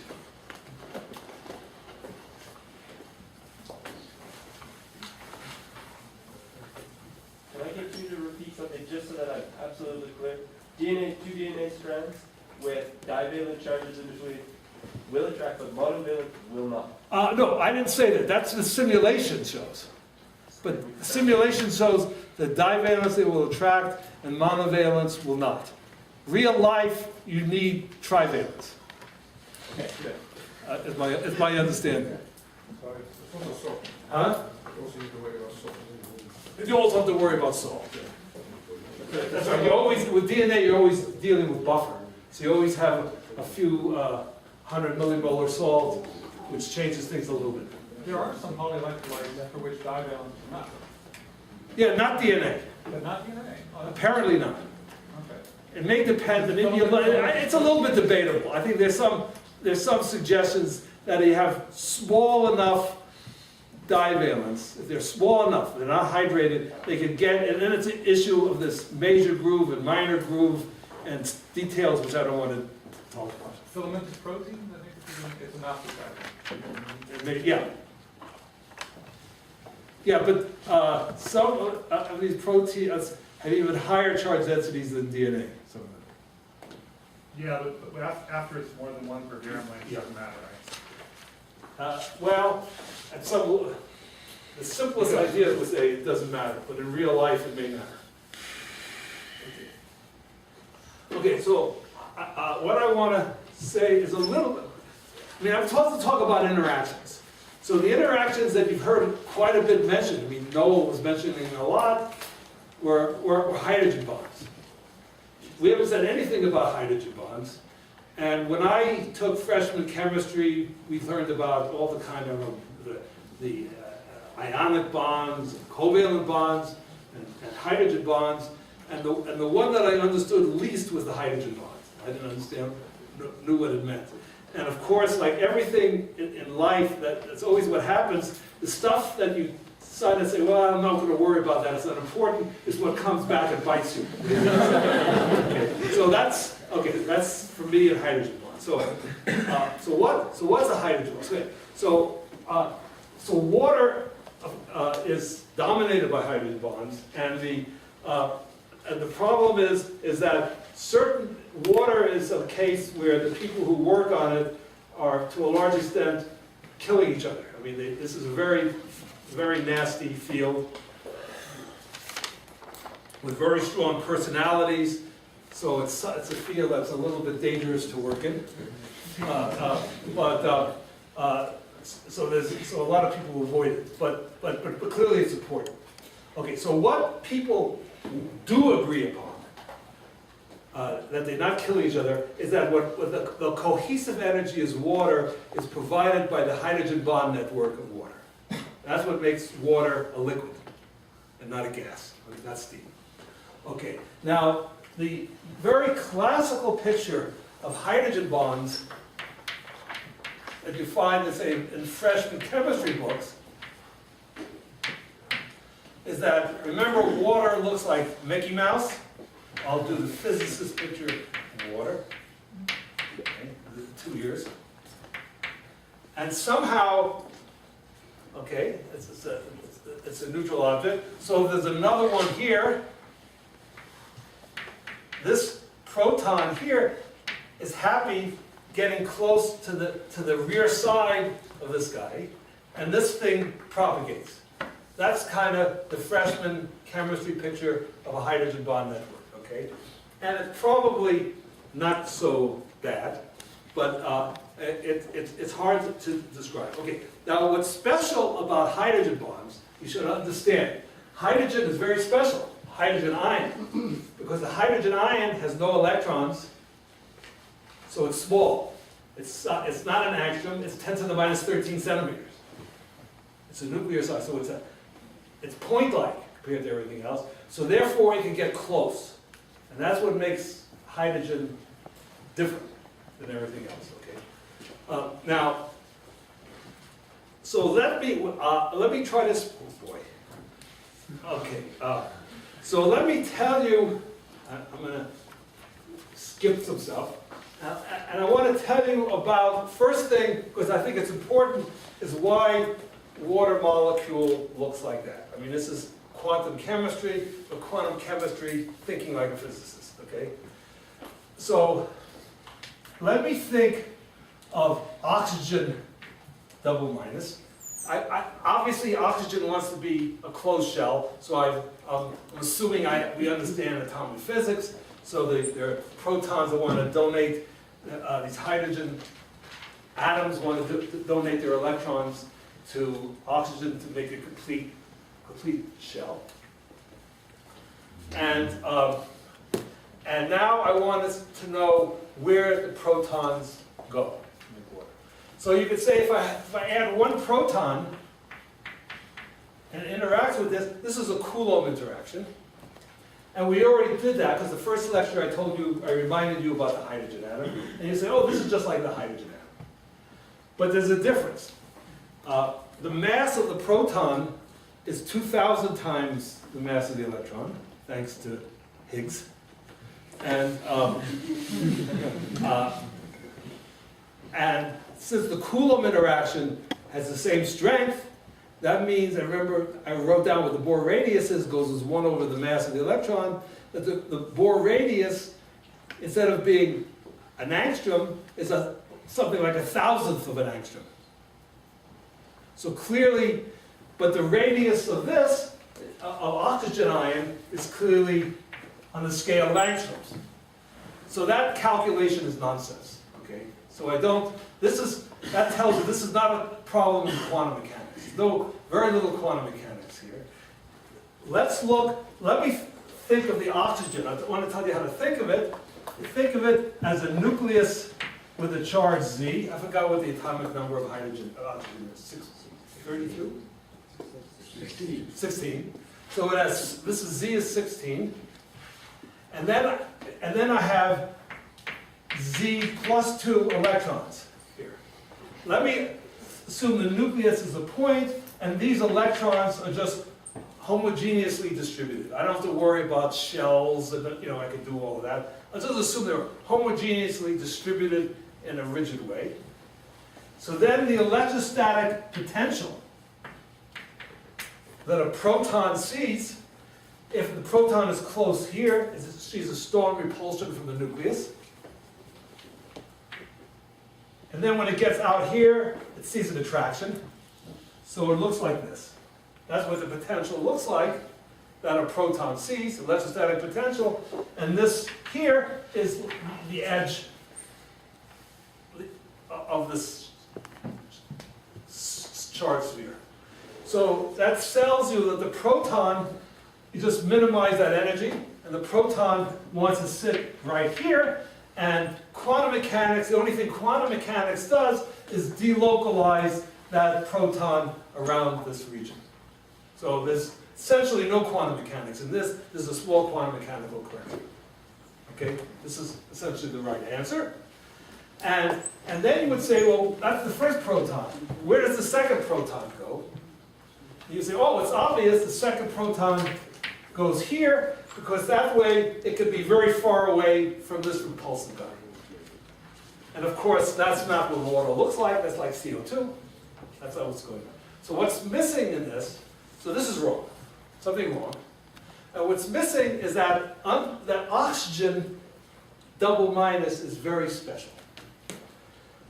Can I get you to repeat something just so that I'm absolutely clear? DNA, two DNA strands with divalent charges in between will attract, but monovalent will not. No, I didn't say that. That's the simulation shows. But the simulation shows that divalency will attract and monovalence will not. Real life, you need trivalence. Okay, good. Is my understanding. Sorry, it's also salt. Huh? You also need to worry about salt. You also have to worry about salt. That's right. You always, with DNA, you're always dealing with buffer. So you always have a few 100 millimolar salt, which changes things a little bit. There are some polyelectrolytes for which divalent is not. Yeah, not DNA. But not DNA. Oh, that's- Apparently not. Okay. It may depend. It's a little bit debatable. I think there's some suggestions that you have small enough divalents. If they're small enough, they're not hydrated, they can get. And then it's an issue of this major groove and minor groove and details which I don't want to talk about. Filamentous protein, I think it's an aftertact. Yeah. Yeah, but some of these proteins have even higher charge densities than DNA. Some of them. Yeah, but after it's more than 1 per gram length, it doesn't matter, right? Well, at some, the simplest idea would say it doesn't matter, but in real life it may matter. Okay, so what I want to say is a little bit, I mean, I've talked about interactions. So the interactions that you've heard quite a bit mentioned, I mean, Noah was mentioning a lot, were hydrogen bonds. We haven't said anything about hydrogen bonds. And when I took freshman chemistry, we learned about all the kind of the ionic bonds, covalent bonds, and hydrogen bonds. And the one that I understood least was the hydrogen bonds. I didn't understand, knew what it meant. And of course, like everything in life, that's always what happens. The stuff that you decide to say, well, I'm not going to worry about that, it's not important, is what comes back and bites you. Okay. So that's for me a hydrogen bond. So what's a hydrogen bond? Okay. So water is dominated by hydrogen bonds, and the problem is that certain water is a case where the people who work on it are, to a large extent, killing each other. I mean, this is a very, very nasty field with very strong personalities. So it's a field that's a little bit dangerous to work in. So a lot of people avoid it, but clearly it's important. Okay, so what people do agree upon that they not kill each other, is that what the cohesive energy is water is provided by the hydrogen bond network of water. That's what makes water a liquid and not a gas, not steam. Okay, now the very classical picture of hydrogen bonds that you find in freshman chemistry books is that, remember, water looks like Mickey Mouse? I'll do the physicist picture of water. Okay, 2 years. And somehow, okay, it's a neutral object. So there's another one here. This proton here is happy getting close to the rear side of this guy, and this thing propagates. That's kind of the freshman chemistry picture of a hydrogen bond network. Okay? And it's probably not so bad, but it's hard to describe. Okay, now what's special about hydrogen bonds, you should understand, hydrogen is very special, hydrogen ion, because the hydrogen ion has no electrons, so it's small. It's not an angstrom, it's 10 to the minus 13 centimeters. It's a nuclear size, so it's point-like compared to everything else, so therefore it can get close. And that's what makes hydrogen different than everything else, okay? Now, so let me try this, oh boy. Okay, so let me tell you, I'm gonna skip some stuff. And I want to tell you about, first thing, because I think it's important, is why water molecule looks like that. I mean, this is quantum chemistry, but quantum chemistry thinking like a physicist, okay? So let me think of oxygen double minus. Obviously, oxygen wants to be a closed shell, so I'm assuming we understand atomic physics, so there are protons that want to donate, these hydrogen atoms want to donate their electrons to oxygen to make a complete shell. And now I want us to know where the protons go in the water. So you could say if I add one proton and it interacts with this is a Coulomb interaction. And we already did that because the first lecture I reminded you about the hydrogen atom. And you say, oh, this is just like the hydrogen atom. But there's a difference. The mass of the proton is 2,000 times the mass of the electron, thanks to Higgs. And since the Coulomb interaction has the same strength, that means, I remember I wrote down what the Bohr radius is, goes as 1 over the mass of the electron, that the Bohr radius, instead of being an angstrom, is something like 1,000th of an angstrom. So clearly, but the radius of this, of oxygen ion, is clearly on the scale of angstroms. So that calculation is nonsense, okay? So that tells you this is not a problem in quantum mechanics. There's very little quantum mechanics here. Let me think of the oxygen. I want to tell you how to think of it. Think of it as a nucleus with a charge Z. I forgot what the atomic number of oxygen is. 32? 16. So this is Z is 16. And then I have Z plus 2 electrons here. Let me assume the nucleus is a point, and these electrons are just homogeneously distributed. I don't have to worry about shells, and I can do all of that. Let's just assume they're homogeneously distributed in a rigid way. So then the electrostatic potential that a proton sees, if the proton is close here, it sees a strong repulsion from the nucleus. And then when it gets out here, it sees an attraction. So it looks like this. That's what the potential looks like that a proton sees, electrostatic potential. And this here is the edge of this charge sphere. So that tells you that the proton, you just minimize that energy, and the proton wants to sit right here, and quantum mechanics, the only thing quantum mechanics does is delocalize that proton around this region. So there's essentially no quantum mechanics in this. This is a small quantum mechanical correction. Okay, this is essentially the right answer. And then you would say, well, that's the first proton. Where does the second proton go? You say, oh, it's obvious the second proton goes here, because that way it could be very far away from this repulsive guy. And of course, that's not what water looks like. That's like CO2. That's how it's going on. So what's missing in this, so this is wrong, something wrong. And what's missing is that, that oxygen double minus is very special.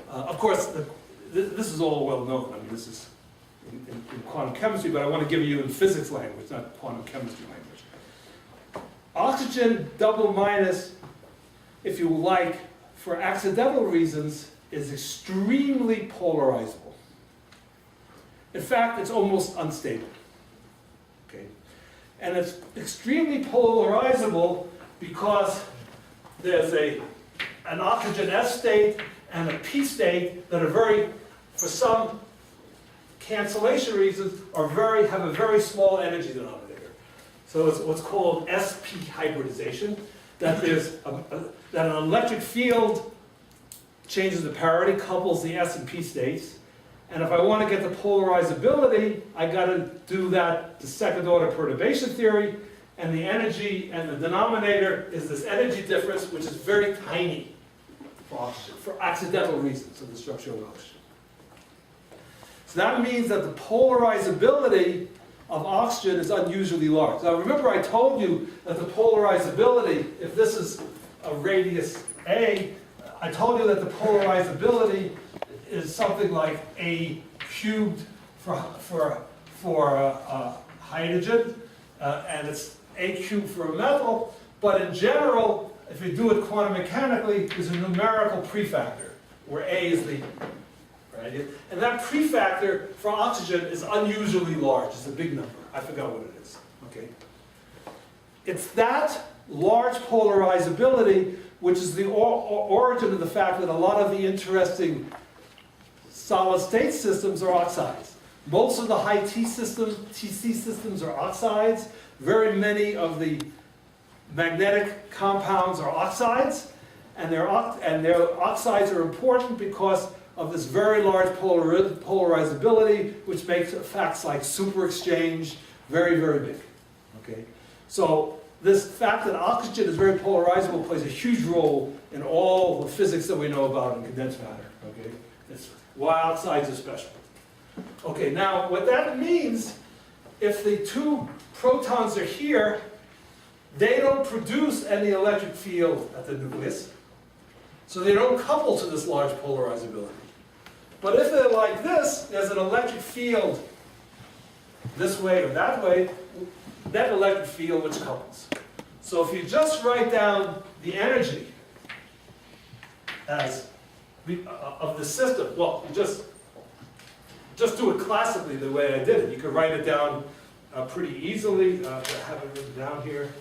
Of course, this is all well known. I mean, this is in quantum chemistry, but I want to give you in physics language, not quantum chemistry language. Oxygen double minus, if you like, for accidental reasons, is extremely polarizable. In fact, it's almost unstable. Okay? And it's extremely polarizable because there's an oxygen S state and a P state that are very, for some cancellation reasons, have a very small energy denominator. So it's what's called sp hybridization, that there's that an electric field changes the parity, couples the S and P states. And if I want to get the polarizability, I got to do that to second order perturbation theory. And the energy and the denominator is this energy difference, which is very tiny for oxygen, for accidental reasons of the structure of oxygen. So that means that the polarizability of oxygen is unusually large. Now remember I told you that the polarizability, if this is a radius A, I told you that the polarizability is something like A cubed for hydrogen, and it's A cubed for a metal, but in general, if you do it quantum mechanically, there's a numerical prefactor, where A is the, right? And that prefactor for oxygen is unusually large. It's a big number. I forgot what it is. Okay. It's that large polarizability which is the origin of the fact that a lot of the interesting solid state systems are oxides. Most of the high T systems, TC systems are oxides. Very many of the magnetic compounds are oxides, and their oxides are important because of this very large polarizability, which makes facts like superexchange very, very big. Okay? So this fact that oxygen is very polarizable plays a huge role in all the physics that we know about in condensed matter. Okay? That's why oxides are special. Okay, now what that means, if the two protons are here, they don't produce any electric field at the nucleus, so they don't couple to this large polarizability. But if they're like this, there's an electric field this way or that way, that electric field which couples. So if you just write down the energy as of the system, well, you just do it classically the way I did it. You could write it down pretty easily. I have it written down here.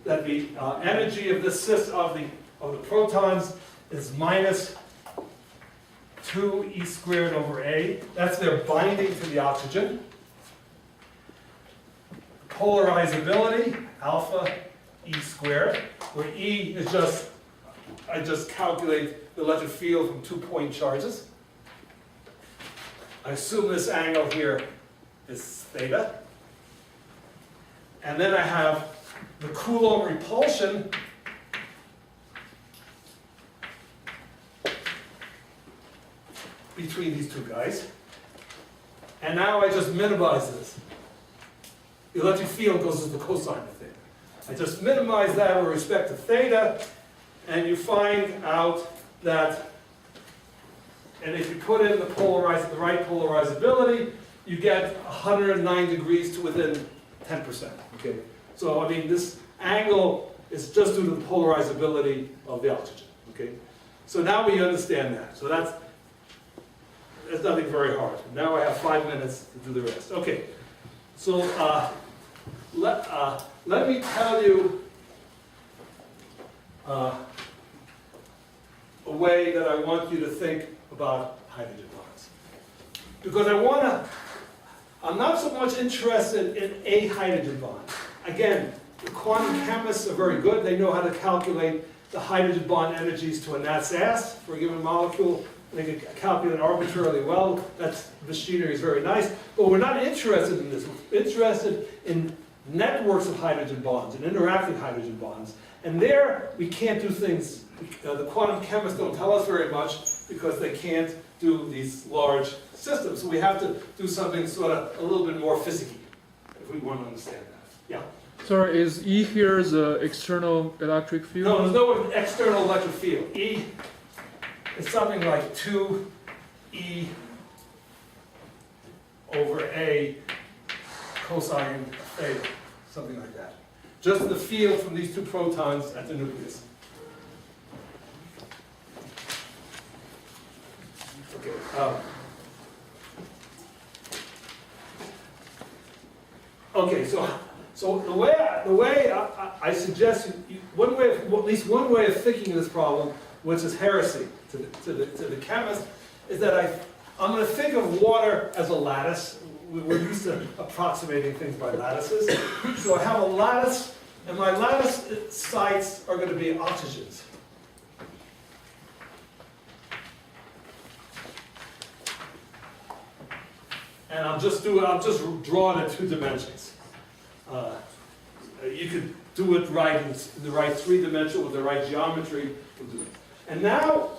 That the energy of this system of the protons is minus 2e squared over a. That's their binding to the oxygen. Polarizability, alpha e squared, where E is just, I just calculate the electric field from 2-point charges. I assume this angle here is theta. And then I have the Coulomb repulsion between these two guys. And now I just minimize this. The electric field goes as the cosine of theta. I just minimize that with respect to theta, and you find out that, and if you put in the right polarizability, you get 109 degrees to within 10%. Okay? So, I mean, this angle is just due to the polarizability of the oxygen. Okay? So now we understand that. So that's nothing very hard. Now I have 5 minutes to do the rest. Okay. So let me tell you a way that I want you to think about hydrogen bonds. Because I'm not so much interested in a hydrogen bond. Again, the quantum chemists are very good. They know how to calculate the hydrogen bond energies to a gnat's ass for a given molecule. They can calculate it arbitrarily well. That machinery is very nice. But we're not interested in this. We're interested in networks of hydrogen bonds and interacting hydrogen bonds. And there, we can't do things. The quantum chemists don't tell us very much because they can't do these large systems. So we have to do something sort of a little bit more physicky if we want to understand that. Yeah? Sorry, is E here the external electric field? No, there's no external electric field. E is something like 2E over A cosine theta, something like that. Just the field from these two protons at the nucleus. Okay. Okay. So the way I suggest one way, at least one way of thinking of this problem, which is heresy to the chemist, is that I'm going to think of water as a lattice. We're used to approximating things by lattices. So I have a lattice, and my lattice sites are going to be oxygens. And I'll just draw it in 2 dimensions. You could do it right in the right 3-dimensional with the right geometry. We'll do it. And now,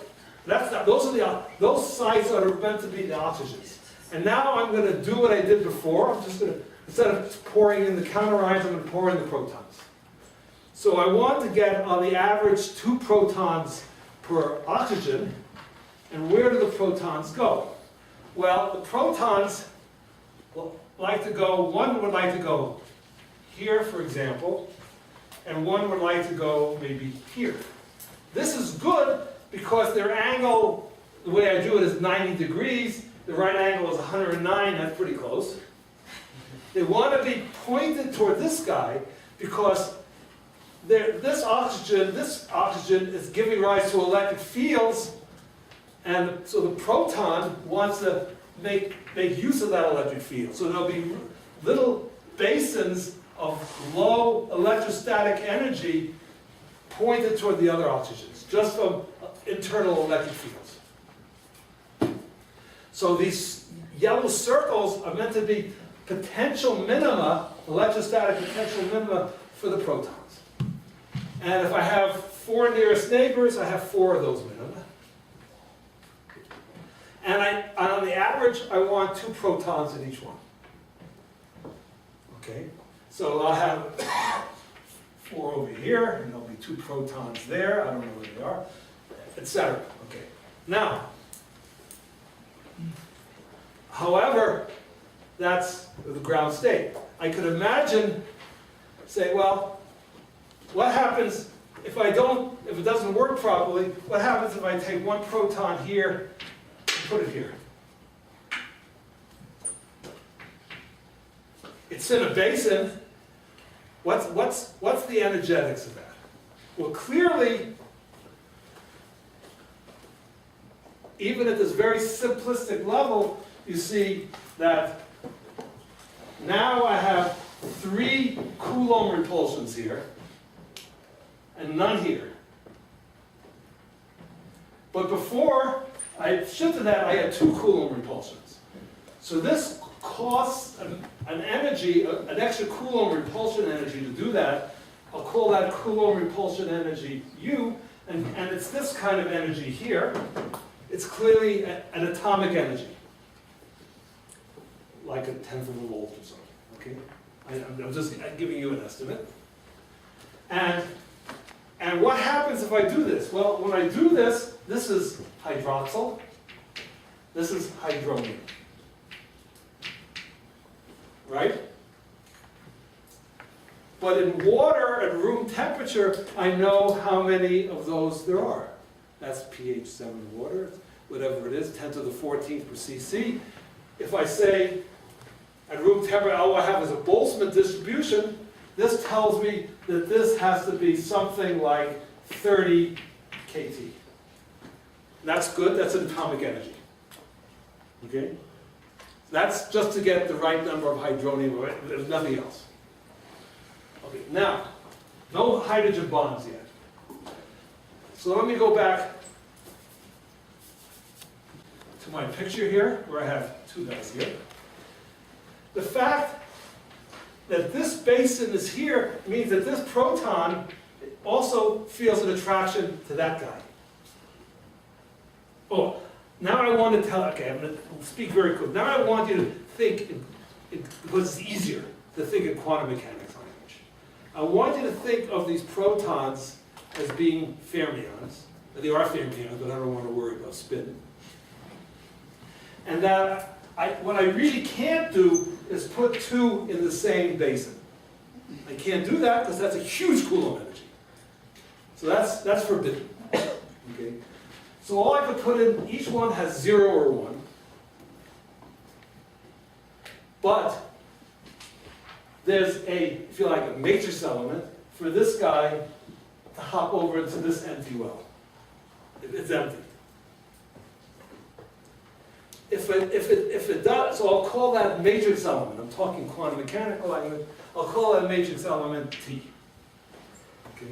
those sites are meant to be the oxygens. And now I'm going to do what I did before. I'm just going to, instead of pouring in the counter ions, I'm going to pour in the protons. So I want to get, on the average, 2 protons per oxygen. And where do the protons go? Well, the protons like to go, one would like to go here, for example, and one would like to go maybe here. This is good because their angle, the way I do it, is 90 degrees. The right angle is 109, that's pretty close. They want to be pointed toward this guy because this oxygen is giving rise to electric fields, and so the proton wants to make use of that electric field. So there'll be little basins of low electrostatic energy pointed toward the other oxygens, just from internal electric fields. So these yellow circles are meant to be potential minima, electrostatic potential minima for the protons. And if I have 4 nearest neighbors, I have 4 of those minima. And on the average, I want 2 protons in each one. Okay? So I'll have 4 over here, and there'll be 2 protons there. I don't know where they are, etc. Okay. Now, however, that's the ground state. I could imagine, say, well, what happens if it doesn't work properly? What happens if I take 1 proton here and put it here? It's in a basin. What's the energetics of that? Well, clearly, even at this very simplistic level, you see that now I have 3 Coulomb repulsions here, and none here. But before I shifted that, I had 2 Coulomb repulsions. So this costs an energy, an extra Coulomb repulsion energy to do that. I'll call that Coulomb repulsion energy U, and it's this kind of energy here. It's clearly an atomic energy, like a 10th of a volt or something. Okay, I'm just giving you an estimate. And what happens if I do this? Well, when I do this, this is hydroxyl, this is hydronium. Right? But in water at room temperature, I know how many of those there are. That's pH 7 water, whatever it is, 10 to the 14th per cc. If I say at room temperature, all I have is a Boltzmann distribution, this tells me that this has to be something like 30 kT. That's good, that's an atomic energy. Okay? That's just to get the right number of hydronium, there's nothing else. Okay, now, no hydrogen bonds yet. So let me go back to my picture here, where I have two guys here. The fact that this basin is here means that this proton also feels an attraction to that guy. Oh, now I want to tell, okay, I'm going to speak very quick. Now I want you to think, because it's easier to think in quantum mechanics language. I want you to think of these protons as being fermions. They are fermions, but I don't want to worry about spin. And that what I really can't do is put two in the same basin. I can't do that because that's a huge Coulomb energy. So that's forbidden. Okay? So all I could put in, each one has 0 or 1. But there's if you like, a matrix element for this guy to hop over into this empty well. It's empty. If it does, so I'll call that matrix element. I'm talking quantum mechanical language. I'll call that matrix element T. Okay.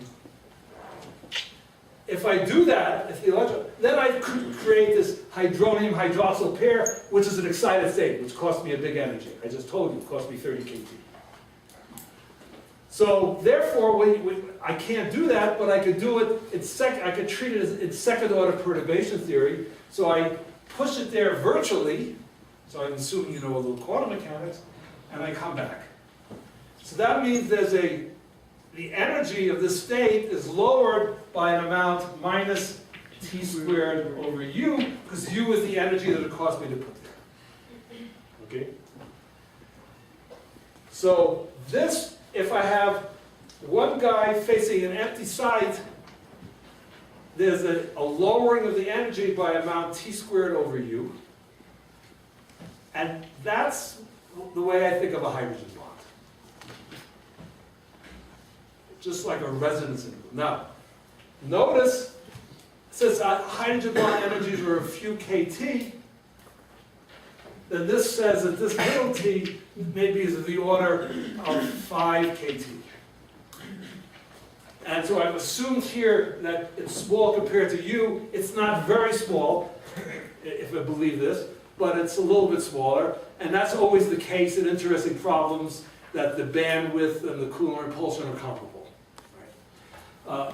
If I do that, if the electron, then I could create this hydronium hydroxyl pair, which is an excited state, which cost me a big energy. I just told you it cost me 30 kT. So therefore, I can't do that, but I could do it. I could treat it as in second-order perturbation theory. So I push it there virtually. So I'm assuming you know a little quantum mechanics, and I come back. So that means the energy of this state is lowered by an amount minus T squared over U, because U is the energy that it cost me to put there. Okay? So this, if I have one guy facing an empty site, there's a lowering of the energy by amount T squared over U. And that's the way I think of a hydrogen bond. Just like a resonance interval. Now, notice, since hydrogen bond energies are a few kT, then this says that this little t maybe is of the order of 5 kT. And so I've assumed here that it's small compared to U. It's not very small, if I believe this, but it's a little bit smaller. And that's always the case in interesting problems, that the bandwidth and the Coulomb repulsion are comparable.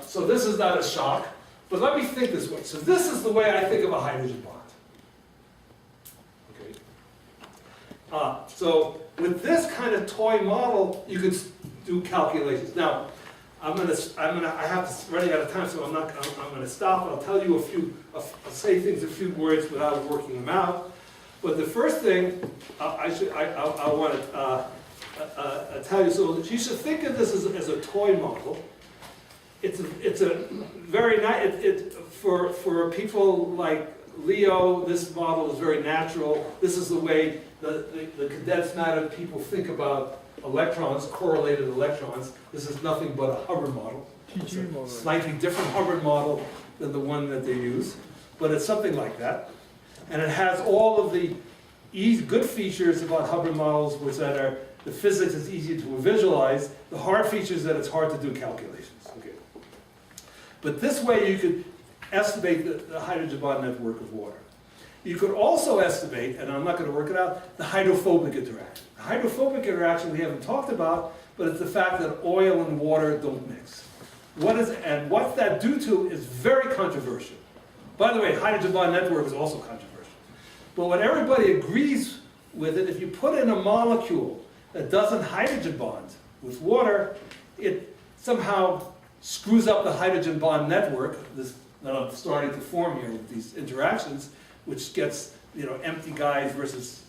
So this is not a shock, but let me think this way. So this is the way I think of a hydrogen bond. Okay. So with this kind of toy model, you could do calculations. Now, I'm running out of time, so I'm going to stop. And I'll tell you I'll say things a few words without working them out. But the first thing I want to tell you, so you should think of this as a toy model. It's a very nice, for people like Leo, this model is very natural. This is the way the condensed matter people think about electrons, correlated electrons. This is nothing but a Hubbard model. It's a slightly different Hubbard model than the one that they use, but it's something like that. And it has all of the good features about Hubbard models, which the physics is easy to visualize. The hard features that it's hard to do calculations. Okay. But this way you could estimate the hydrogen bond network of water. You could also estimate, and I'm not going to work it out, the hydrophobic interaction. The hydrophobic interaction we haven't talked about, but it's the fact that oil and water don't mix. And what that due to is very controversial. By the way, hydrogen bond network is also controversial. But what everybody agrees with it, if you put in a molecule that doesn't hydrogen bond with water, it somehow screws up the hydrogen bond network, this that I'm starting to form here with these interactions, which gets, empty guys versus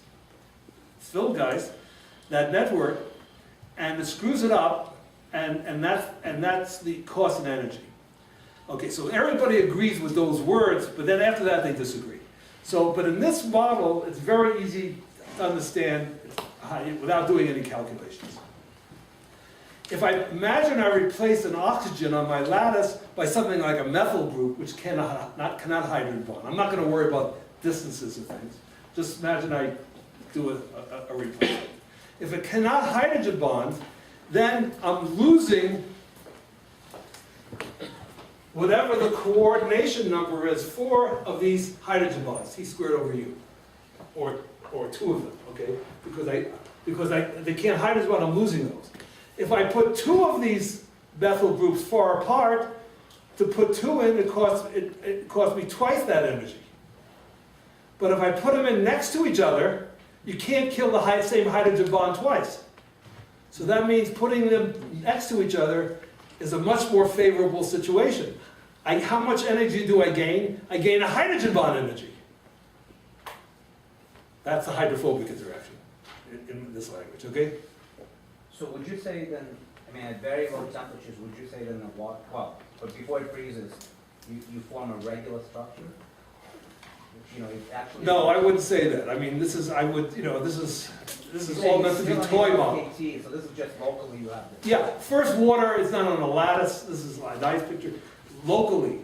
filled guys, that network, and it screws it up, and that's the cost and energy. Okay, so everybody agrees with those words, but then after that they disagree. So, but in this model, it's very easy to understand without doing any calculations. if I imagine I replace an oxygen on my lattice by something like a methyl group, which cannot hydrogen bond. I'm not going to worry about distances of things. Just imagine I do a replacement. If it cannot hydrogen bond, then I'm losing whatever the coordination number is, 4 of these hydrogen bonds, T squared over U, or 2 of them, okay? Because they can't hydrogen bond, I'm losing those. If I put 2 of these methyl groups far apart, to put 2 in, it costs me twice that energy. But if I put them in next to each other, you can't kill the same hydrogen bond twice. So that means putting them next to each other is a much more favorable situation. How much energy do I gain? I gain a hydrogen bond energy. That's the hydrophobic interaction in this language, okay? So would you say then, I mean, at very low temperatures, would you say then the water, well, but before it freezes, you form a regular structure? Which, you know, it actually... No, I wouldn't say that. I mean, this is all meant to be toy model. So this is just locally you have this? Yeah, first water is not on a lattice. This is a nice picture. Locally,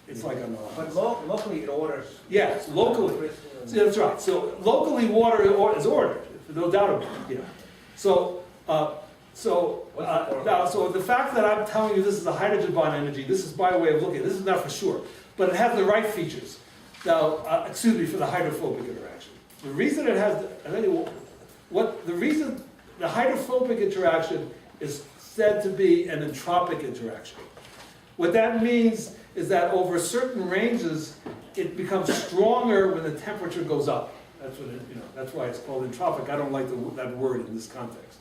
it's like on a lattice. But locally it orders. Yes, locally. See, that's right. So locally water is ordered, no doubt about it. Yeah. So the fact that I'm telling you this is a hydrogen bond energy, this is my way of looking at it. This is not for sure, but it has the right features. Now, excuse me, for the hydrophobic interaction. The reason it has, the reason the hydrophobic interaction is said to be an entropic interaction. What that means is that over certain ranges, it becomes stronger when the temperature goes up. That's what that's why it's called entropic. I don't like that word in this context.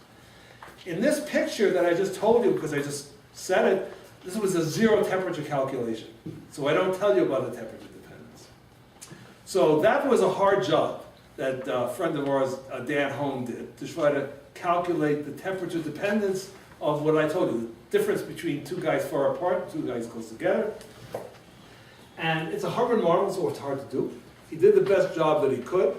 In this picture that I just told you, because I just said it, this was a 0 temperature calculation. So I don't tell you about the temperature dependence. So that was a hard job that a friend of ours, Dan Holm, did to try to calculate the temperature dependence of what I told you, the difference between 2 guys far apart, 2 guys close together. And it's a Harvard model, so it's hard to do. He did the best job that he could.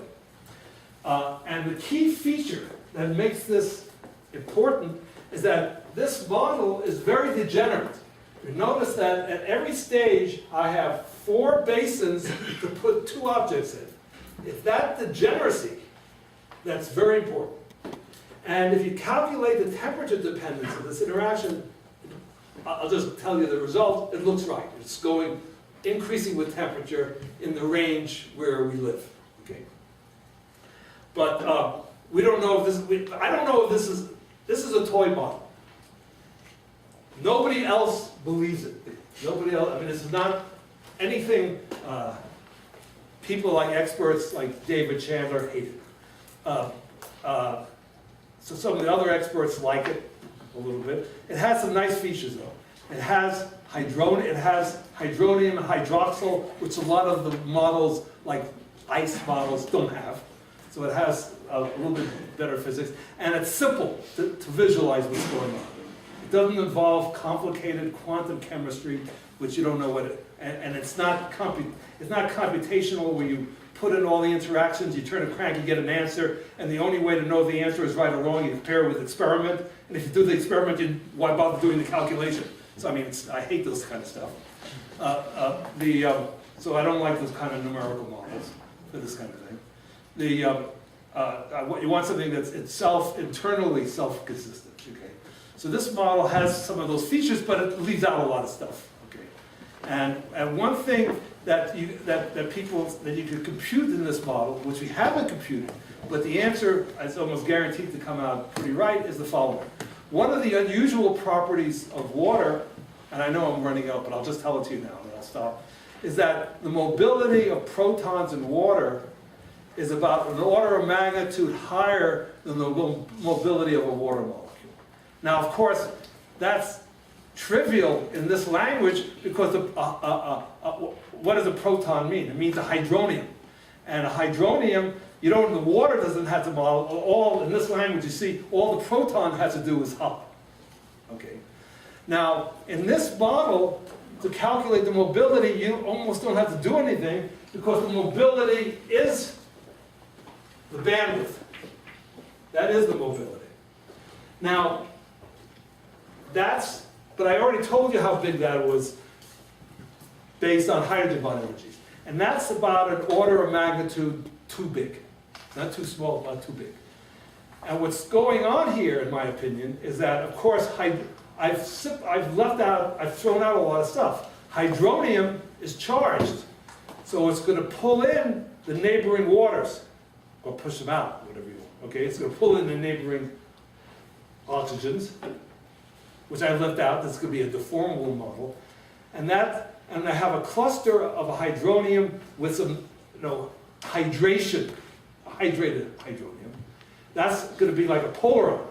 And the key feature that makes this important is that this model is very degenerate. You notice that at every stage I have 4 basins to put 2 objects in. If that degeneracy, that's very important. And if you calculate the temperature dependence of this interaction, I'll just tell you the result, it looks right. It's increasing with temperature in the range where we live. Okay. But we don't know if I don't know if this is a toy model. Nobody else believes it. Nobody else, I mean, this is not anything people like experts like David Chandler hate it. So some of the other experts like it a little bit. It has some nice features though. It has hydronium and hydroxyl, which a lot of the models, like ice models, don't have. So it has a little bit better physics. And it's simple to visualize what's going on. It doesn't involve complicated quantum chemistry, which you don't know what and it's not computational where you put in all the interactions, you turn a crank, you get an answer, and the only way to know the answer is right or wrong, you compare it with experiment, and if you do the experiment, why bother doing the calculation? So I mean, I hate those kind of stuff. So I don't like those kind of numerical models for this kind of thing. You want something that's internally self-consistent. Okay. So this model has some of those features, but it leaves out a lot of stuff. Okay. And one thing that you could compute in this model, which we haven't computed, but the answer is almost guaranteed to come out pretty right, is the following. One of the unusual properties of water, and I know I'm running out, but I'll just tell it to you now, and I'll stop, is that the mobility of protons in water is about an order of magnitude higher than the mobility of a water molecule. Now, of course, that's trivial in this language because what does a proton mean? It means a hydronium. And a hydronium, the water doesn't have to model, in this language you see, all the proton has to do is hop. Okay. Now, in this model, to calculate the mobility, you almost don't have to do anything because the mobility is the bandwidth. That is the mobility. Now, but I already told you how big that was based on hydrogen bond energies. And that's about an order of magnitude too big. Not too small, not too big. And what's going on here, in my opinion, is that, of course, I've thrown out a lot of stuff. Hydronium is charged, so it's going to pull in the neighboring waters, or push them out, whatever you want. Okay, it's going to pull in the neighboring oxygens, which I've left out. This is going to be a deformable model, and I have a cluster of a hydronium with some, hydration, hydrated hydronium. That's going to be like a polaron.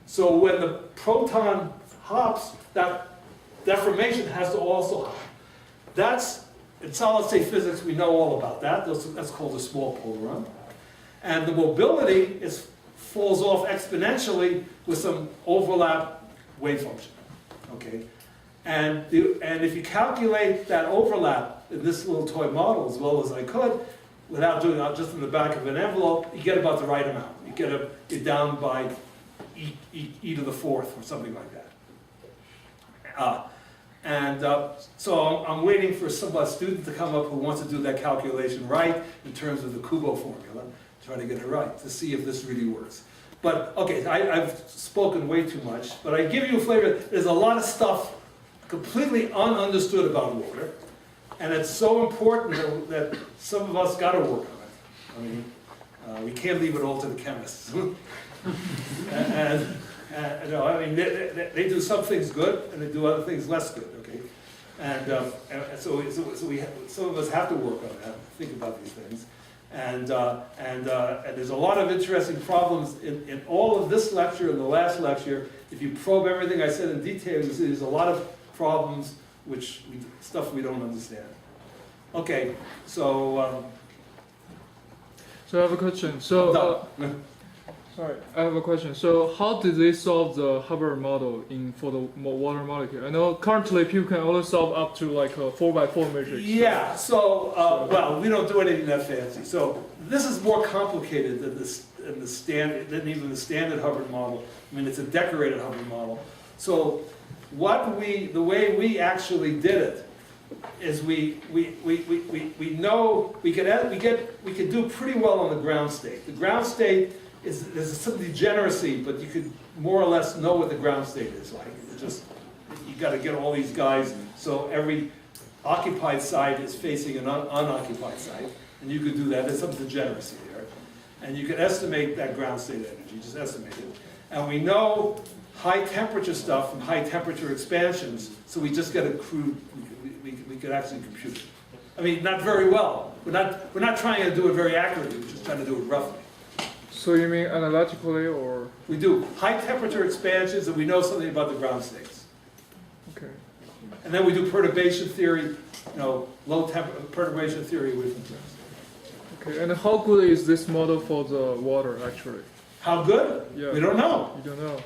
So when the proton hops, that deformation has to also hop. That's, in solid-state physics, we know all about that. That's called a small polaron. And the mobility falls off exponentially with some overlap wave function. Okay? And if you calculate that overlap in this little toy model as well as I could, without doing it just in the back of an envelope, you get about the right amount. You get it down by e to the fourth or something like that. So I'm waiting for a student to come up who wants to do that calculation right in terms of the Kubo formula, try to get it right, to see if this really works. But, okay, I've spoken way too much, but I give you a flavor. There's a lot of stuff completely ununderstood about water, and it's so important that some of us got to work on it. I mean, we can't leave it all to the chemists. They do some things good, and they do other things less good, okay? So some of us have to work on that, think about these things. And there's a lot of interesting problems in all of this lecture and the last lecture. If you probe everything I said in detail, you see there's a lot of problems, stuff we don't understand. Okay, so... So I have a question. Sorry, I have a question. So how did they solve the Hubbard model for the water molecule? I know currently people can only solve up to like a 4x4 matrix. Yeah, well, we don't do anything that fancy. So this is more complicated than even the standard Hubbard model. I mean, it's a decorated Hubbard model. So the way we actually did it is we know we could do pretty well on the ground state. The ground state there's some degeneracy, but you could more or less know what the ground state is like. You got to get all these guys so every occupied side is facing an unoccupied side, and you could do that. There's some degeneracy there, and you can estimate that ground state energy. Just estimate it, and we know high temperature stuff from high temperature expansions. So we just get a crude. We could actually compute it. I mean, not very well. We're not trying to do it very accurately. We're just trying to do it roughly. So you mean analytically, or? We do high temperature expansions, and we know something about the ground states. Okay. And then we do perturbation theory, low perturbation theory with them. Okay, and how good is this model for the water, actually? How good? Yeah. We don't know. You don't know.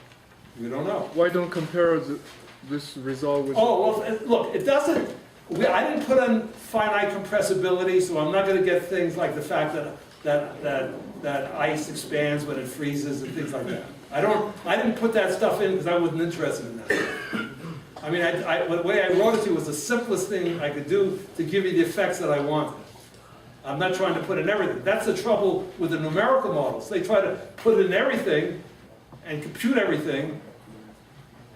We don't know. Why don't compare this result with... Oh, well, look, it doesn't... I didn't put in finite compressibility, so I'm not going to get things like the fact that ice expands when it freezes and things like that. I didn't put that stuff in because I wasn't interested in that. I mean, the way I wrote it to you was the simplest thing I could do to give you the effects that I wanted. I'm not trying to put in everything. That's the trouble with the numerical models. They try to put in everything and compute everything,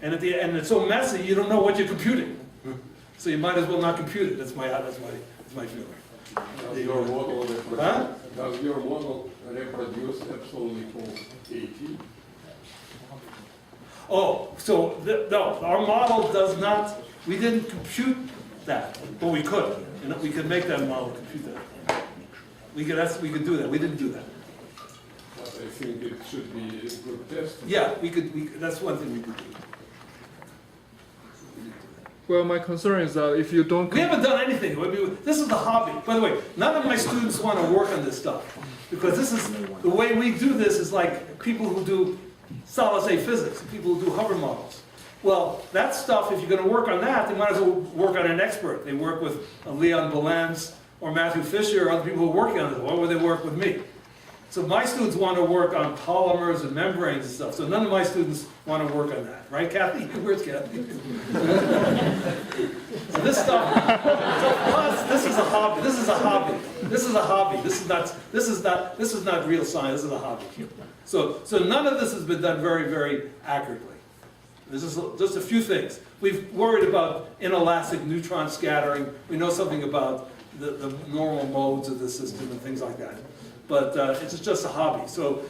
and it's so messy you don't know what you're computing. So you might as well not compute it. That's my feeling. Does your model reproduce epsilon equals 80? Oh, so no, our model does not. We didn't compute that, but we could. We could make that model compute that. We could do that. We didn't do that. But I think it should be a good test. Yeah, we could. That's one thing we could do. Well, my concern is that if you don't... We haven't done anything. This is the hobby. By the way, none of my students want to work on this stuff. Because this is, the way we do this is like people who do solid-state physics, people who do Hubbard models. Well, that stuff, if you're going to work on that, they might as well work on an expert. They work with Leon Belenz or Matthew Fisher or other people who are working on it. Why would they work with me? So my students want to work on polymers and membranes and stuff, so none of my students want to work on that, right, Kathy? Where's Kathy? So this stuff, so for us, this is a hobby, this is a hobby, this is a hobby, this is not real science, this is a hobby. So none of this has been done very, very accurately. This is just a few things. We've worried about inelastic neutron scattering, we know something about the normal modes of the system and things like that. But it's just a hobby. So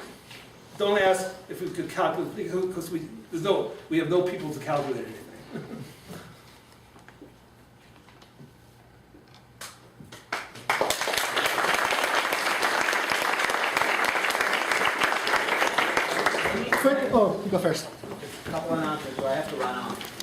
don't ask if we could calculate, because we have no people to calculate anything. Oh, you go first. Couple of announcements, so I have to run off.